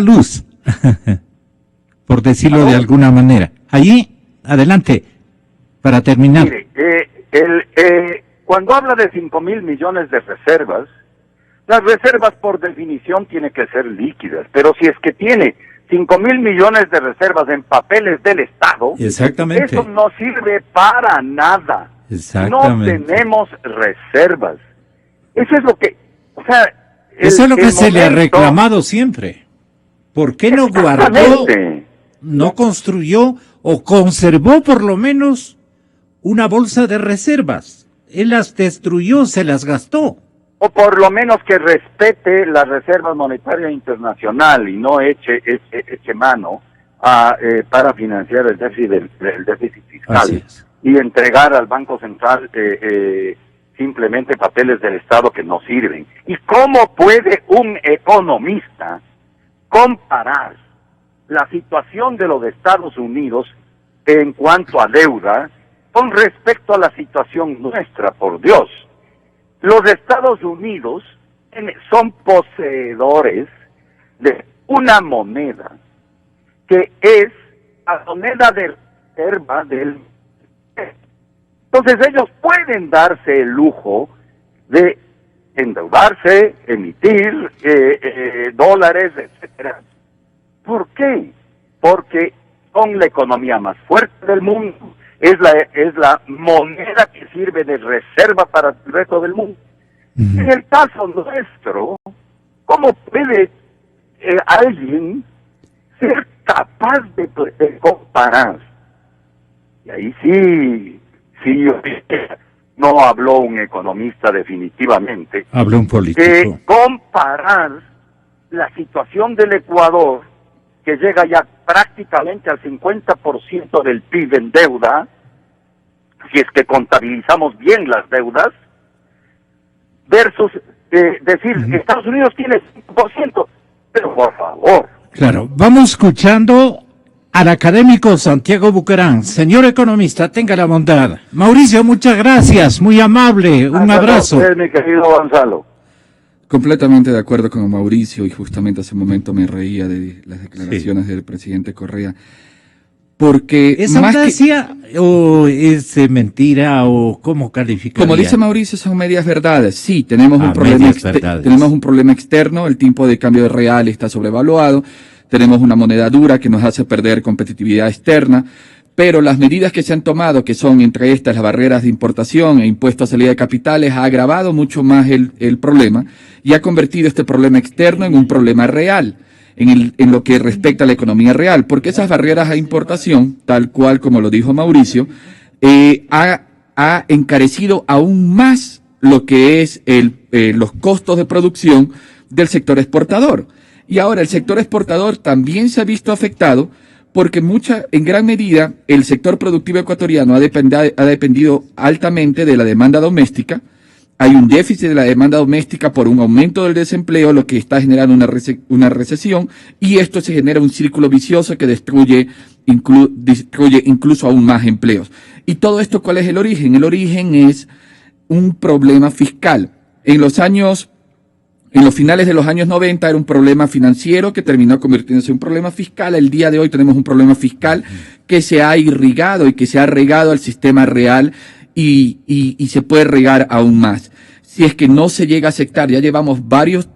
luz, por decirlo de alguna manera. Allí, adelante, para terminar. Mire, cuando habla de 5,000 millones de reservas, las reservas por definición tienen que ser líquidas, pero si es que tiene 5,000 millones de reservas en papeles del Estado, exactamente, eso no sirve para nada. Exactamente. No tenemos reservas. Eso es lo que, o sea, eso es lo que se le ha reclamado siempre. ¿Por qué no guardó, no construyó o conservó por lo menos una bolsa de reservas? Él las destruyó, se las gastó. O por lo menos que respete la Reserva Monetaria Internacional y no eche mano para financiar el déficit fiscal y entregar al Banco Central simplemente papeles del Estado que no sirven. ¿Y cómo puede un economista comparar la situación de los Estados Unidos en cuanto a deuda con respecto a la situación nuestra, por Dios? Los Estados Unidos son poseedores de una moneda que es la moneda de reserva del... Entonces ellos pueden darse el lujo de endeudarse, emitir dólares, etcétera. ¿Por qué? Porque son la economía más fuerte del mundo. Es la moneda que sirve de reserva para el resto del mundo. En el caso nuestro, ¿cómo puede alguien ser capaz de comparar? Y ahí sí, no habló un economista definitivamente. Habló un político. Comparar la situación del Ecuador, que llega ya prácticamente al 50% del PIB en deuda, si es que contabilizamos bien las deudas, versus decir que Estados Unidos tiene 5%, pero por favor. Claro, vamos escuchando al académico Santiago Bucarán. Señor economista, tenga la bondad. Mauricio, muchas gracias, muy amable, un abrazo. Usted, mi querido Gonzalo. Completamente de acuerdo con Mauricio, y justamente hace un momento me reía de las declaraciones del presidente Correa. Porque ¿es audacia o es mentira o cómo calificaría? Como dice Mauricio, son medias verdades. Sí, tenemos un problema externo, el tipo de cambio real está sobrevaluado, tenemos una moneda dura que nos hace perder competitividad externa, pero las medidas que se han tomado, que son entre estas las barreras de importación e impuestos a salida de capitales, ha agravado mucho más el problema y ha convertido este problema externo en un problema real, en lo que respecta a la economía real, porque esas barreras a importación, tal cual como lo dijo Mauricio, ha encarecido aún más lo que es los costos de producción del sector exportador. Y ahora el sector exportador también se ha visto afectado porque en gran medida el sector productivo ecuatoriano ha dependido altamente de la demanda doméstica. Hay un déficit de la demanda doméstica por un aumento del desempleo, lo que está generando una recesión, y esto se genera un círculo vicioso que destruye incluso aún más empleos. ¿Y todo esto cuál es el origen? El origen es un problema fiscal. En los finales de los años 90 era un problema financiero que terminó convirtiéndose en un problema fiscal. El día de hoy tenemos un problema fiscal que se ha irrigado y que se ha regado al sistema real y se puede regar aún más. si es que no se llega a aceptar. Ya llevamos varios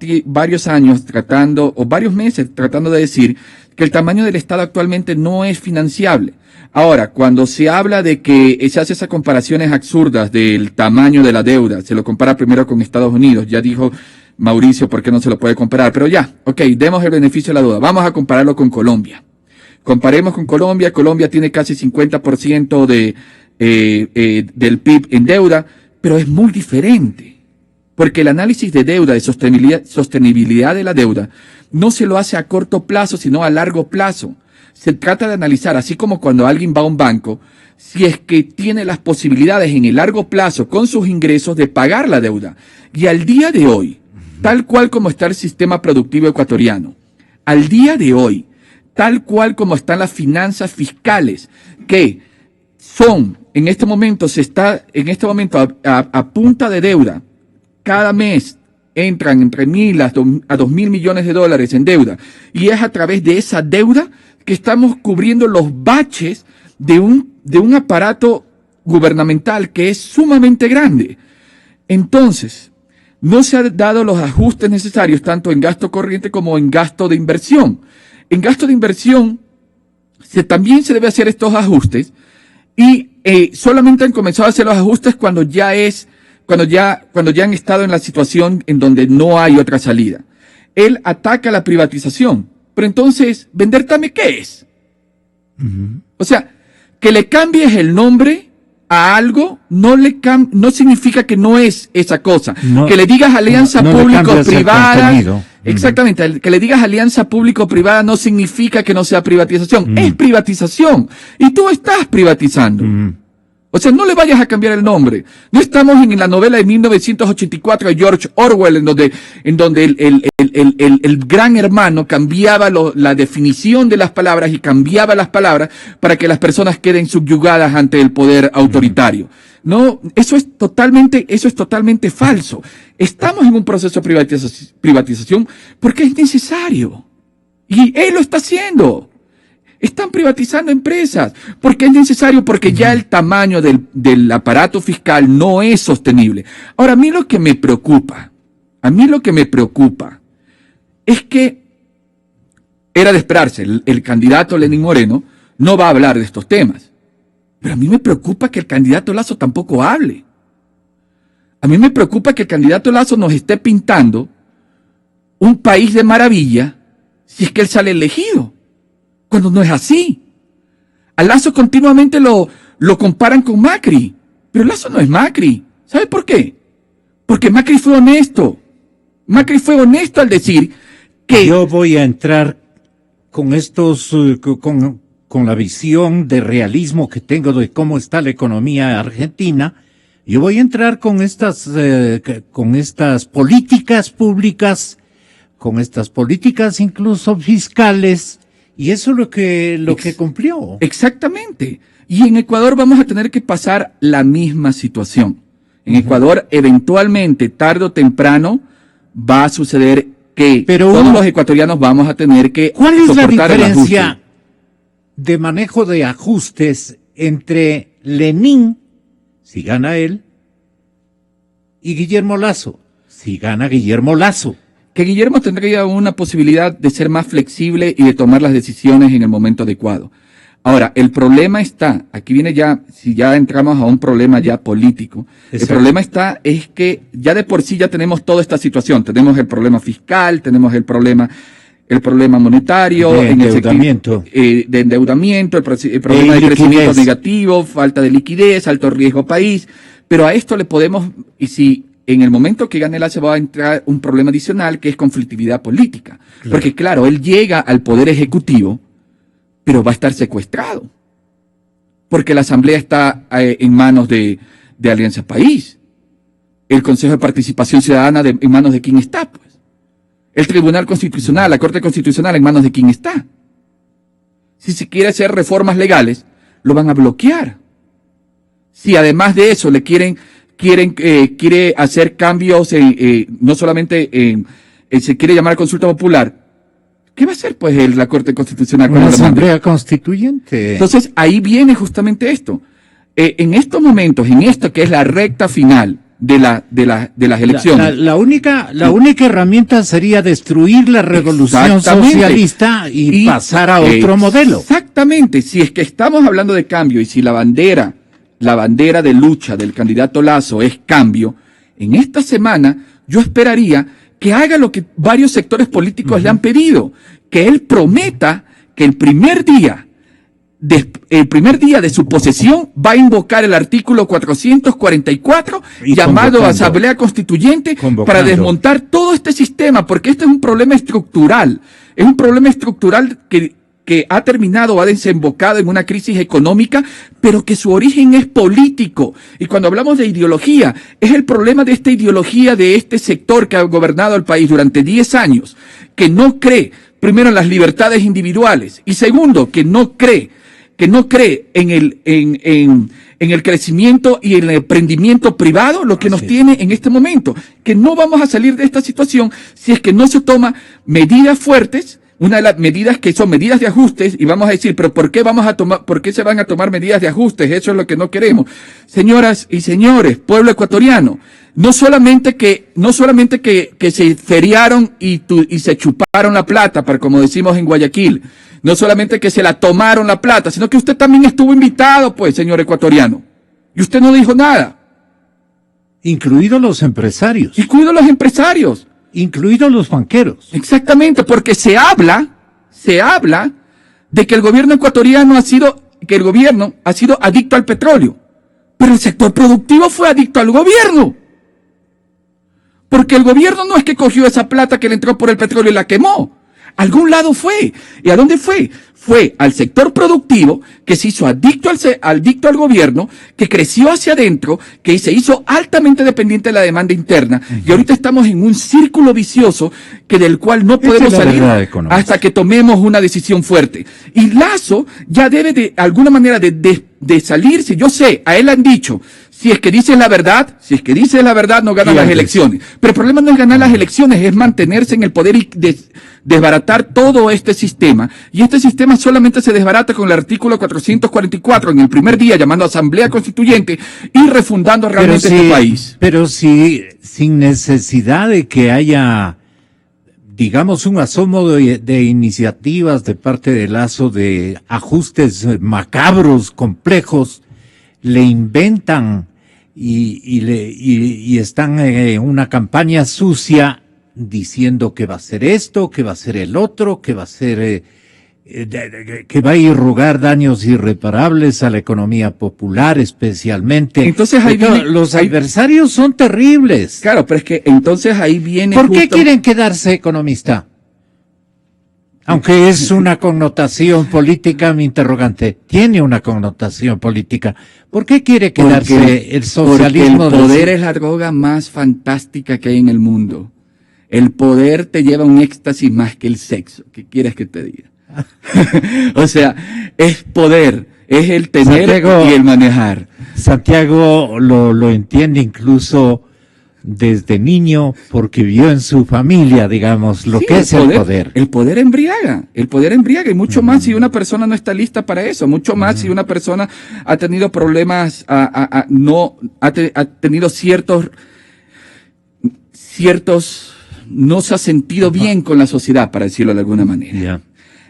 años tratando, o varios meses tratando de decir que el tamaño del Estado actualmente no es financiable. Ahora, cuando se habla de que se hace esas comparaciones absurdas del tamaño de la deuda, se lo compara primero con Estados Unidos, ya dijo Mauricio por qué no se lo puede comparar, pero ya, ok, demos el beneficio de la duda, vamos a compararlo con Colombia. Comparemos con Colombia. Colombia tiene casi 50% del PIB en deuda, pero es muy diferente, porque el análisis de deuda, de sostenibilidad de la deuda, no se lo hace a corto plazo, sino a largo plazo. Se trata de analizar, así como cuando alguien va a un banco, si es que tiene las posibilidades en el largo plazo con sus ingresos de pagar la deuda. Y al día de hoy, tal cual como está el sistema productivo ecuatoriano, al día de hoy, tal cual como están las finanzas fiscales, que son, en este momento a punta de deuda, cada mes entran entre 1.000 a 2.000 millones de dólares en deuda, y es a través de esa deuda que estamos cubriendo los baches de un aparato gubernamental que es sumamente grande. Entonces, no se han dado los ajustes necesarios tanto en gasto corriente como en gasto de inversión. En gasto de inversión también se debe hacer estos ajustes, y solamente han comenzado a hacer los ajustes cuando ya han estado en la situación en donde no hay otra salida. Él ataca la privatización, pero entonces, ¿vender TAME qué es? Uh-huh. O sea, que le cambies el nombre a algo no significa que no es esa cosa. No, que le digas alianza público-privada. Exactamente, que le digas alianza público-privada no significa que no sea privatización. Es privatización. Y tú estás privatizando. O sea, no le vayas a cambiar el nombre. No estamos en la novela de 1984 de George Orwell, en donde el gran hermano cambiaba la definición de las palabras y cambiaba las palabras para que las personas queden subyugadas ante el poder autoritario. No, eso es totalmente falso. Estamos en un proceso de privatización porque es necesario. Y él lo está haciendo. Están privatizando empresas porque es necesario, porque ya el tamaño del aparato fiscal no es sostenible. Ahora, a mí lo que me preocupa es que era de esperarse, el candidato Lenín Moreno no va a hablar de estos temas. Pero a mí me preocupa que el candidato Lasso tampoco hable. A mí me preocupa que el candidato Lasso nos esté pintando un país de maravilla si es que él sale elegido, cuando no es así. A Lasso continuamente lo comparan con Macri, pero Lasso no es Macri. ¿Sabe por qué? Porque Macri fue honesto. Macri fue honesto al decir que... Yo voy a entrar con con la visión de realismo que tengo de cómo está la economía argentina. Yo voy a entrar con estas políticas públicas, con estas políticas incluso fiscales, y eso es lo que cumplió. Exactamente. Y en Ecuador vamos a tener que pasar la misma situación. En Ecuador, eventualmente, tarde o temprano, va a suceder que todos los ecuatorianos vamos a tener que soportar el ajuste. ¿Cuál es la diferencia de manejo de ajustes entre Lenín, si gana él, y Guillermo Lasso, si gana Guillermo Lasso? Que Guillermo tendría una posibilidad de ser más flexible y de tomar las decisiones en el momento adecuado. Ahora, el problema está, aquí viene ya, si ya entramos a un problema ya político, exacto. El problema es que ya de por sí ya tenemos toda esta situación. Tenemos el problema fiscal, tenemos el problema monetario, de endeudamiento, el problema de crecimiento negativo, falta de liquidez, alto riesgo país, pero a esto le podemos, y si en el momento que gane Lasso va a entrar un problema adicional que es conflictividad política, claro. Porque claro, él llega al poder ejecutivo, pero va a estar secuestrado, porque la asamblea está en manos de Alianza País, el Consejo de Participación Ciudadana en manos de quién está, pues. El Tribunal Constitucional, la Corte Constitucional, ¿en manos de quién está? Si se quiere hacer reformas legales, lo van a bloquear. Si además de eso le quiere hacer cambios, no solamente se quiere llamar consulta popular, ¿qué va a hacer pues la Corte Constitucional? Una asamblea constituyente. Entonces ahí viene justamente esto. En estos momentos, en esto que es la recta final de las elecciones. La única herramienta sería destruir la revolución socialista y pasar a otro modelo. Exactamente. Si es que estamos hablando de cambio y si la bandera de lucha del candidato Lasso es cambio, en esta semana yo esperaría que haga lo que varios sectores políticos le han pedido, que él prometa que el primer día de su posesión va a invocar el artículo 444 llamado Asamblea Constituyente para desmontar todo este sistema, porque este es un problema estructural, que ha terminado, ha desembocado en una crisis económica, pero que su origen es político. Y cuando hablamos de ideología, es el problema de esta ideología de este sector que ha gobernado el país durante 10 años, que no cree, primero, en las libertades individuales, y segundo, que no cree en el crecimiento y en el emprendimiento privado, lo que nos tiene en este momento, que no vamos a salir de esta situación si es que no se toman medidas fuertes. Una de las medidas que son medidas de ajustes, y vamos a decir, pero ¿por qué se van a tomar medidas de ajustes? Eso es lo que no queremos. Señoras y señores, pueblo ecuatoriano, no solamente que se feriaron y se chuparon la plata, como decimos en Guayaquil, no solamente que se la tomaron la plata, sino que usted también estuvo invitado, pues, señor ecuatoriano, y usted no dijo nada. Incluidos los empresarios. Incluidos los banqueros. Exactamente, porque se habla de que el gobierno ecuatoriano ha sido adicto al petróleo. Pero el sector productivo fue adicto al gobierno. Porque el gobierno no es que cogió esa plata que le entró por el petróleo y la quemó. A algún lado fue. ¿Y a dónde fue? Fue al sector productivo, que se hizo adicto al gobierno, que creció hacia adentro, que se hizo altamente dependiente de la demanda interna, y ahorita estamos en un círculo vicioso del cual no podemos salir hasta que tomemos una decisión fuerte. Y Lasso ya debe de alguna manera de salirse. Yo sé, a él han dicho, si es que dices la verdad, no ganas las elecciones. Pero el problema no es ganar las elecciones, es mantenerse en el poder y desbaratar todo este sistema. Y este sistema solamente se desbarata con el artículo 444 en el primer día, llamando a Asamblea Constituyente y refundando realmente este país. Pero sí, sin necesidad de que haya, digamos, un asomo de iniciativas de parte de Lasso, de ajustes macabros, complejos, le inventan y están en una campaña sucia diciendo que va a ser esto, que va a ser el otro, que va a ser que va a irrogar daños irreparables a la economía popular, especialmente. Entonces los adversarios son terribles. Claro, pero es que entonces ahí viene. ¿Por qué quieren quedarse economista? Aunque es una connotación política, mi interrogante tiene una connotación política. ¿Por qué quiere quedarse el socialismo? Porque el poder es la droga más fantástica que hay en el mundo. El poder te lleva a un éxtasis más que el sexo. ¿Qué quieres que te diga? O sea, es poder, es el tener y el manejar. Santiago lo entiende incluso desde niño, porque vio en su familia, digamos, lo que es el poder. El poder embriaga, y mucho más si una persona no está lista para eso, mucho más si una persona ha tenido problemas, ha tenido ciertos, no se ha sentido bien con la sociedad, para decirlo de alguna manera. Yeah.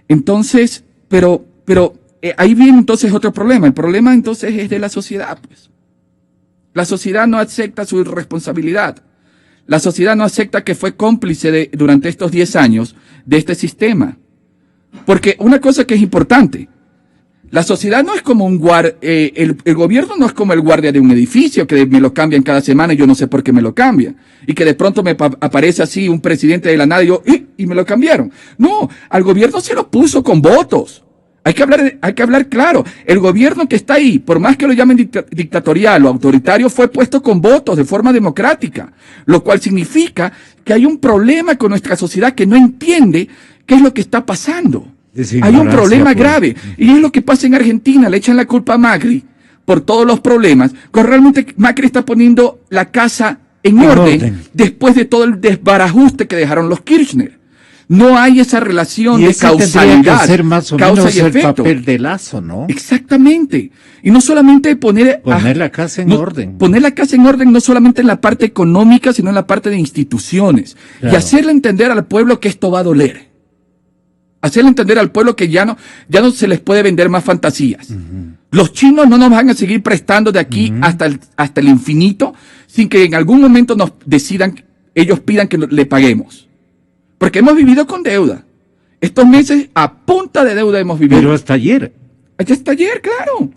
Entonces, pero ahí viene entonces otro problema. El problema entonces es de la sociedad, pues. La sociedad no acepta su irresponsabilidad. La sociedad no acepta que fue cómplice durante estos 10 años de este sistema. Porque una cosa que es importante, la sociedad no es como el gobierno no es como el guardia de un edificio que me lo cambian cada semana y yo no sé por qué me lo cambian. Y que de pronto me aparece así un presidente de la nada y yo, y me lo cambiaron. No, al gobierno se lo puso con votos. Hay que hablar claro. El gobierno que está ahí, por más que lo llamen dictatorial o autoritario, fue puesto con votos de forma democrática, lo cual significa que hay un problema con nuestra sociedad que no entiende qué es lo que está pasando. Hay un problema grave. Y es lo que pasa en Argentina. Le echan la culpa a Macri por todos los problemas, cuando realmente Macri está poniendo la casa en orden después de todo el desbarajuste que dejaron los Kirchner. No hay esa relación de causalidad. Tendría que ser más o causa menos y el efecto. papel de Lazo, ¿no? Exactamente. Y no solamente poner la casa en orden. Poner la casa en orden no solamente en la parte económica, sino en la parte de instituciones. Claro. Y hacerle entender al pueblo que esto va a doler. Hacerle entender al pueblo que ya no se les puede vender más fantasías. Los chinos no nos van a seguir prestando de aquí hasta el infinito sin que en algún momento nos decidan, ellos pidan que le paguemos. Porque hemos vivido con deuda. Estos meses a punta de deuda hemos vivido. Pero hasta ayer. Hasta ayer, claro.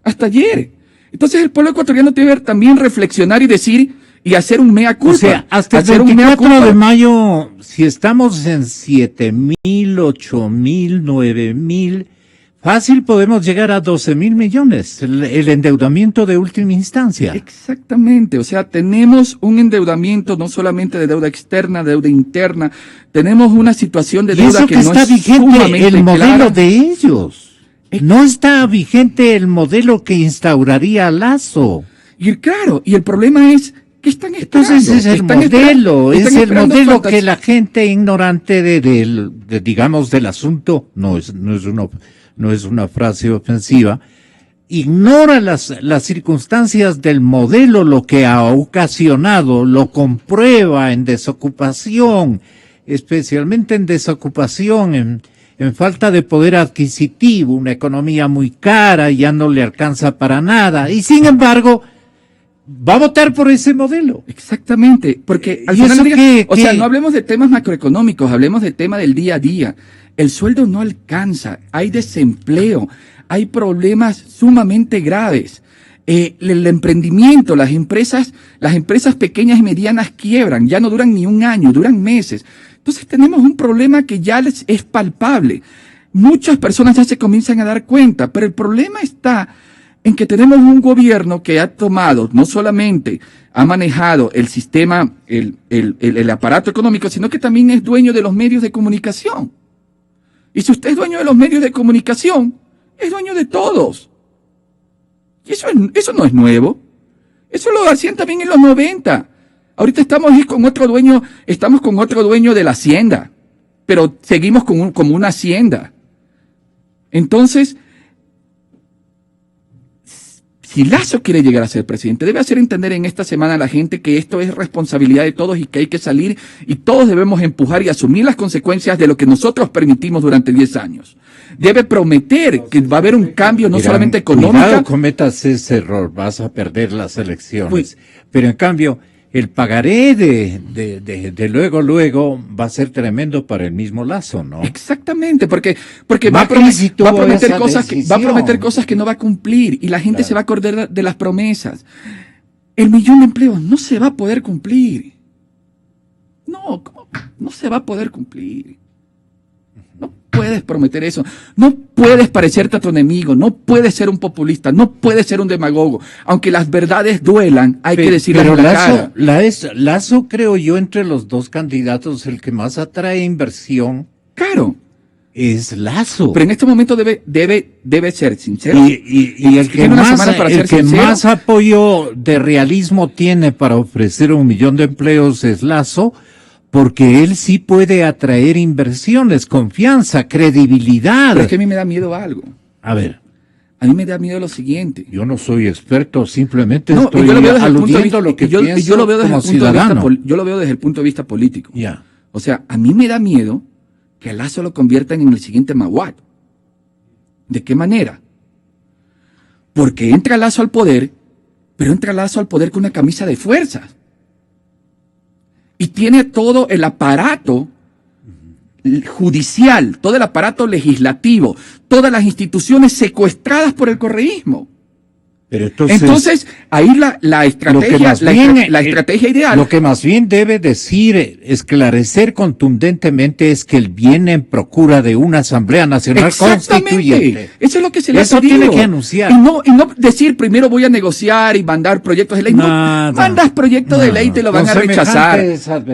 Hasta ayer. Entonces el pueblo ecuatoriano debe también reflexionar y decir y hacer un mea culpa. O sea, hasta el 24 de mayo, si estamos en 7,000, 8,000, 9,000, fácil podemos llegar a 12,000 millones, el endeudamiento de última instancia. Exactamente, o sea, tenemos un endeudamiento no solamente de deuda externa, deuda interna, tenemos una situación de deuda eso que no está está vigente el modelo clara. de ellos. No está vigente el modelo que instauraría Lazo. Y claro, y el problema es que están esperando. Entonces es el modelo, están es el esperando modelo que la gente ignorante digamos, del asunto, no es una frase ofensiva, ignora las circunstancias del modelo, lo que ha ocasionado, lo comprueba en desocupación, especialmente en desocupación, en falta de poder adquisitivo, una economía muy cara, ya no le alcanza para nada, y sin embargo, va a votar por ese modelo. Exactamente, porque al final del día, o sea, no hablemos de temas macroeconómicos, hablemos del tema del día a día. El sueldo no alcanza, hay desempleo, hay problemas sumamente graves. El emprendimiento, las empresas pequeñas y medianas quiebran, ya no duran ni un año, duran meses. Entonces tenemos un problema que ya es palpable. Muchas personas ya se comienzan a dar cuenta, pero el problema está en que tenemos un gobierno que ha tomado, no solamente ha manejado el sistema, el aparato económico, sino que también es dueño de los medios de comunicación. Y si usted es dueño de los medios de comunicación, es dueño de todos. Y eso no es nuevo. Eso lo hacían también en los 90. Ahorita estamos con otro dueño de la hacienda, pero seguimos como una hacienda. Entonces, si Lazo quiere llegar a ser presidente, debe hacer entender en esta semana a la gente que esto es responsabilidad de todos y que hay que salir y todos debemos empujar y asumir las consecuencias de lo que nosotros permitimos durante 10 años. Debe prometer que va a haber un cambio no solamente económico. Cuidado, cometas ese error, vas a perder las elecciones. Pero en cambio, el pagaré de luego va a ser tremendo para el mismo Lazo, ¿no? Exactamente, porque va a prometer cosas que no va a cumplir y la gente se va a acordar de las promesas. El 1.000.000 de empleos no se va a poder cumplir. No se va a poder cumplir. No puedes prometer eso. No puedes parecerte a tu enemigo. No puedes ser un populista. No puedes ser un demagogo. Aunque las verdades duelan, hay que decirlas en la cara. Lazo, creo yo, entre los dos candidatos, el que más atrae inversión. Claro. Es Lazo. Pero en este momento debe ser sincero. Y el que más apoyo de realismo tiene para ofrecer 1.000.000 de empleos es Lazo, porque él sí puede atraer inversiones, confianza, credibilidad. Pero es que a mí me da miedo algo. A ver. A mí me da miedo lo siguiente. Yo no soy experto, simplemente estoy aludiendo lo que pienso yo lo veo desde como ciudadano. Yo lo veo desde el punto de vista político. Ya. O sea, a mí me da miedo que a Lazo lo conviertan en el siguiente Maguad. ¿De qué manera? Porque entra Lazo al poder, pero entra Lazo al poder con una camisa de fuerzas. Y tiene todo el aparato judicial, todo el aparato legislativo, todas las instituciones secuestradas por el correísmo. Pero entonces ahí la estrategia ideal. Lo que más bien debe decir, esclarecer contundentemente es que él viene en procura de una Asamblea Nacional Constituyente. Eso es lo que se le ha pedido. Eso tiene que anunciar. Y no decir primero voy a negociar y mandar proyectos de ley. Mandas proyectos de ley y te lo van a rechazar.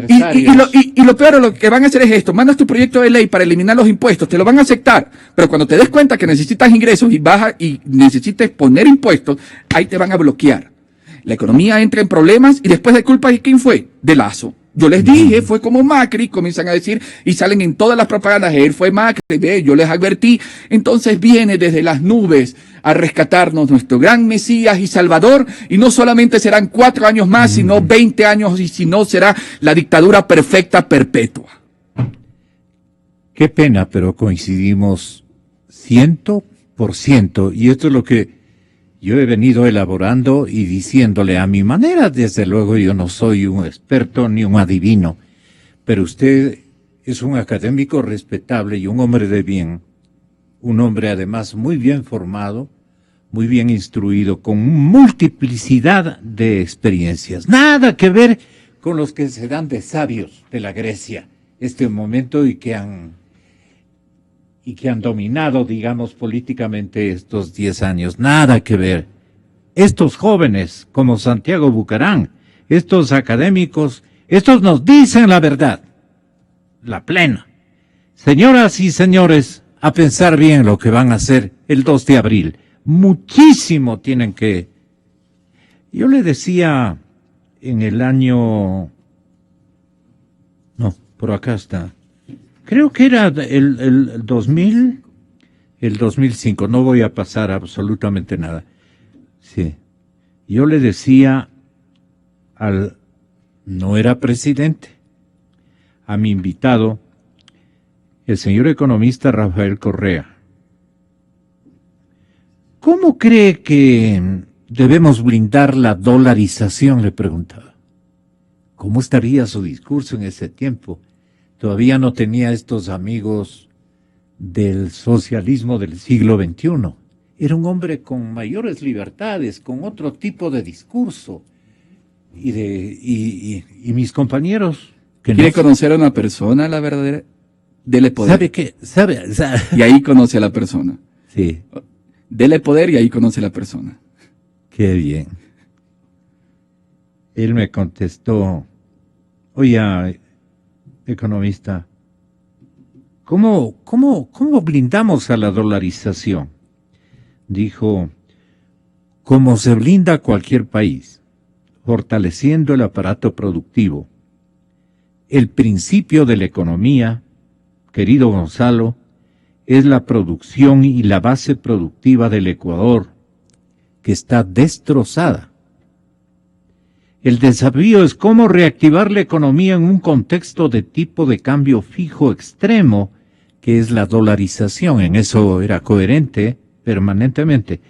Y lo peor, lo que van a hacer es esto. Mandas tu proyecto de ley para eliminar los impuestos, te lo van a aceptar. Pero cuando te des cuenta que necesitas ingresos y necesites poner impuestos, ahí te van a bloquear. La economía entra en problemas y después de culpa de quién fue, de Lazo. Yo les dije, fue como Macri, comienzan a decir, y salen en todas las propagandas, él fue Macri, ve, yo les advertí. Entonces viene desde las nubes a rescatarnos nuestro gran Mesías y Salvador, y no solamente serán 4 años más, sino 20 años, y si no será la dictadura perfecta perpetua. Qué pena, pero coincidimos 100%, y esto es lo que yo he venido elaborando y diciéndole a mi manera. Desde luego yo no soy un experto ni un adivino, pero usted es un académico respetable y un hombre de bien, un hombre además muy bien formado, muy bien instruido, con multiplicidad de experiencias. Nada que ver con los que se dan de sabios de la Grecia este momento y que han dominado, digamos, políticamente estos 10 años. Nada que ver. Estos jóvenes, como Santiago Bucarán, estos académicos, estos nos dicen la verdad, la plena. Señoras y señores, a pensar bien lo que van a hacer el 2 de abril. Muchísimo tienen que... Yo le decía en el año... No, por acá está. Creo que era el 2000, el 2005, no voy a pasar absolutamente nada. Sí. Yo le decía no era presidente, a mi invitado, el señor economista Rafael Correa. ¿Cómo cree que debemos blindar la dolarización?, le preguntaba. ¿Cómo estaría su discurso en ese tiempo? Todavía no tenía estos amigos del socialismo del siglo XXI. Era un hombre con mayores libertades, con otro tipo de discurso. Y mis compañeros... que ¿Quiere conocer a una persona, la verdadera? Dele poder. ¿Sabe qué? ¿Sabe? Y ahí conoce a la persona. Sí. Dele poder y ahí conoce a la persona. Qué bien. Él me contestó, oye, economista, ¿cómo blindamos a la dolarización? Dijo, como se blinda cualquier país, fortaleciendo el aparato productivo. El principio de la economía, querido Gonzalo, es la producción y la base productiva del Ecuador, que está destrozada. El desafío es cómo reactivar la economía en un contexto de tipo de cambio fijo extremo, que es la dolarización. En eso era coherente permanentemente.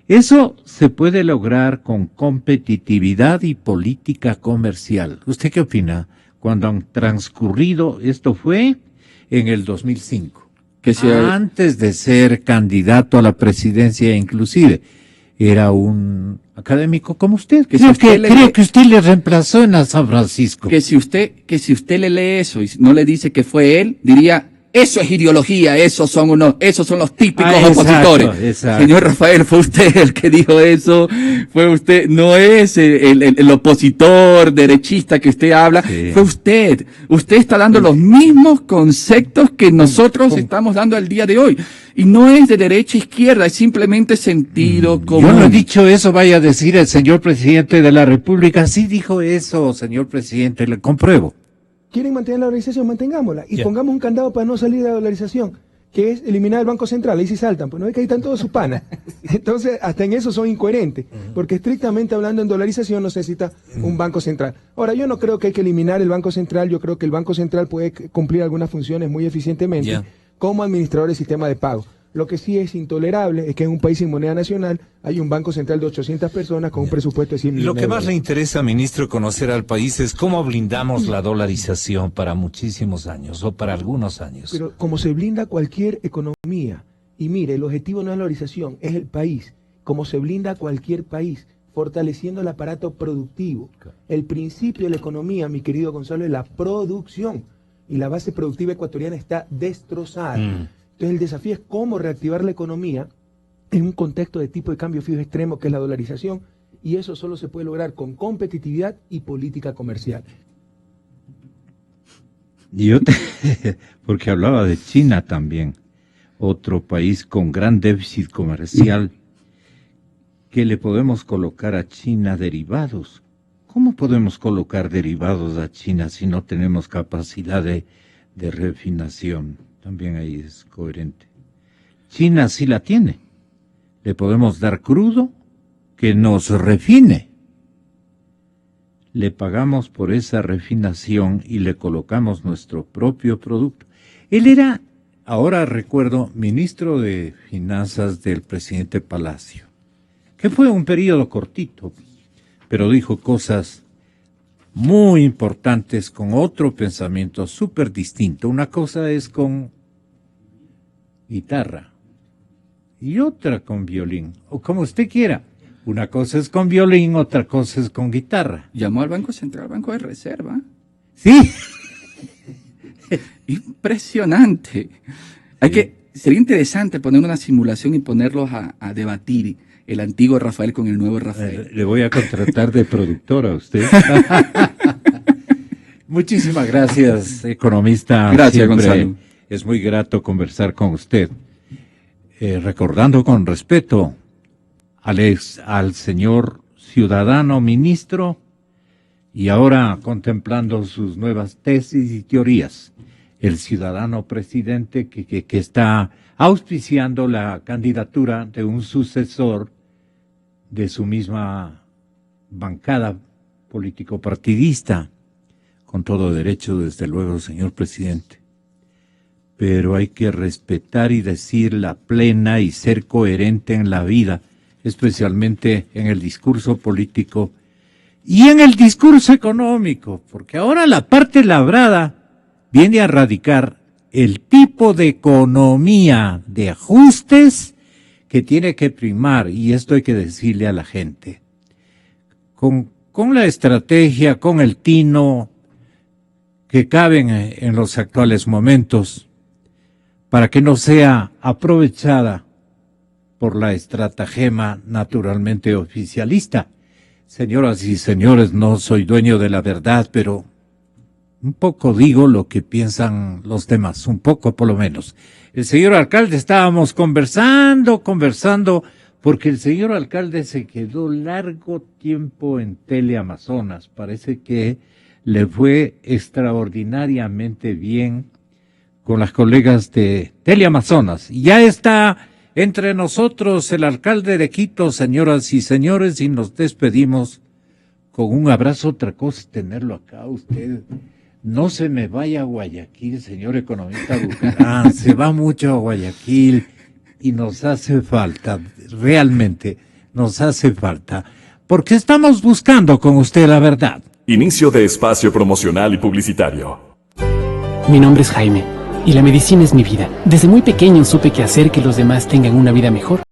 Eso se puede lograr con competitividad y política comercial. ¿Usted qué opina? Cuando han transcurrido, esto fue en el 2005, antes de ser candidato a la presidencia inclusive. Era un académico como usted. Creo que usted le reemplazó en la San Francisco. Que si usted le lee eso y no le dice que fue él, diría, eso es ideología, esos son los típicos opositores. Exacto. Señor Rafael, fue usted el que dijo eso, fue usted, no es el opositor derechista que usted habla, sí. Fue usted. Usted está dando los mismos conceptos que nosotros estamos dando al día de hoy. Y no es de derecha a izquierda, es simplemente sentido común. Yo no he dicho eso, vaya a decir el señor presidente de la República. Sí dijo eso, señor presidente, le compruebo. ¿Quieren mantener la dolarización? Mantengámosla. Y pongamos un candado para no salir de la dolarización, que es eliminar el Banco Central. Ahí sí saltan, pues no es que ahí están todos sus panas. Entonces, hasta en eso son incoherentes, porque estrictamente hablando en dolarización no se necesita un Banco Central. Ahora, yo no creo que hay que eliminar el Banco Central, yo creo que el Banco Central puede cumplir algunas funciones muy eficientemente como administrador del sistema de pago. Lo que sí es intolerable es que en un país sin moneda nacional hay un Banco Central de 800 personas con un presupuesto de 100 millones. Lo que más le interesa, ministro, conocer al país es cómo blindamos la dolarización para muchísimos años o para algunos años. Pero como se blinda cualquier economía, y mire, el objetivo no es la dolarización, es el país. Como se blinda cualquier país, fortaleciendo el aparato productivo. El principio de la economía, mi querido Gonzalo, es la producción. Y la base productiva ecuatoriana está destrozada. Entonces el desafío es cómo reactivar la economía en un contexto de tipo de cambio fijo extremo que es la dolarización, y eso solo se puede lograr con competitividad y política comercial. Porque hablaba de China también, otro país con gran déficit comercial, que le podemos colocar a China derivados ¿Cómo podemos colocar derivados a China si no tenemos capacidad de refinación? También ahí es coherente. China sí la tiene. Le podemos dar crudo que nos refine. Le pagamos por esa refinación y le colocamos nuestro propio producto. Él era, ahora recuerdo, ministro de Finanzas del presidente Palacio, que fue un periodo cortito, pero dijo cosas muy importantes con otro pensamiento súper distinto. Una cosa es con guitarra y otra con violín, o como usted quiera. Una cosa es con violín, otra cosa es con guitarra. Llamó al Banco Central, Banco de Reserva. Sí. Impresionante. Sería interesante poner una simulación y ponerlos a debatir el antiguo Rafael con el nuevo Rafael. Le voy a contratar de productor a usted. Muchísimas gracias, economista. Gracias, Siempre Gonzalo. es muy grato conversar con usted. Recordando con respeto al señor ciudadano ministro y ahora contemplando sus nuevas tesis y teorías, el ciudadano presidente que está auspiciando la candidatura de un sucesor de su misma bancada político-partidista, con todo derecho, desde luego, señor presidente. Pero hay que respetar y decir la plena y ser coherente en la vida, especialmente en el discurso político y en el discurso económico, porque ahora la parte labrada viene a radicar el tipo de economía de ajustes que tiene que primar, y esto hay que decirle a la gente, con la estrategia, con el tino que caben en los actuales momentos, para que no sea aprovechada por la estratagema naturalmente oficialista. Señoras y señores, no soy dueño de la verdad, pero un poco digo lo que piensan los demás, un poco por lo menos. El señor alcalde, estábamos conversando, porque el señor alcalde se quedó largo tiempo en Teleamazonas. Parece que le fue extraordinariamente bien con las colegas de Teleamazonas. Ya está entre nosotros el alcalde de Quito, señoras y señores, y nos despedimos con un abrazo. Otra cosa es tenerlo acá usted. No se me vaya a Guayaquil, señor economista Bucarán, se va mucho a Guayaquil y nos hace falta, realmente nos hace falta, porque estamos buscando con usted la verdad. Inicio de espacio promocional y publicitario. Mi nombre es Jaime y la medicina es mi vida. Desde muy pequeño supe que hacer que los demás tengan una vida mejor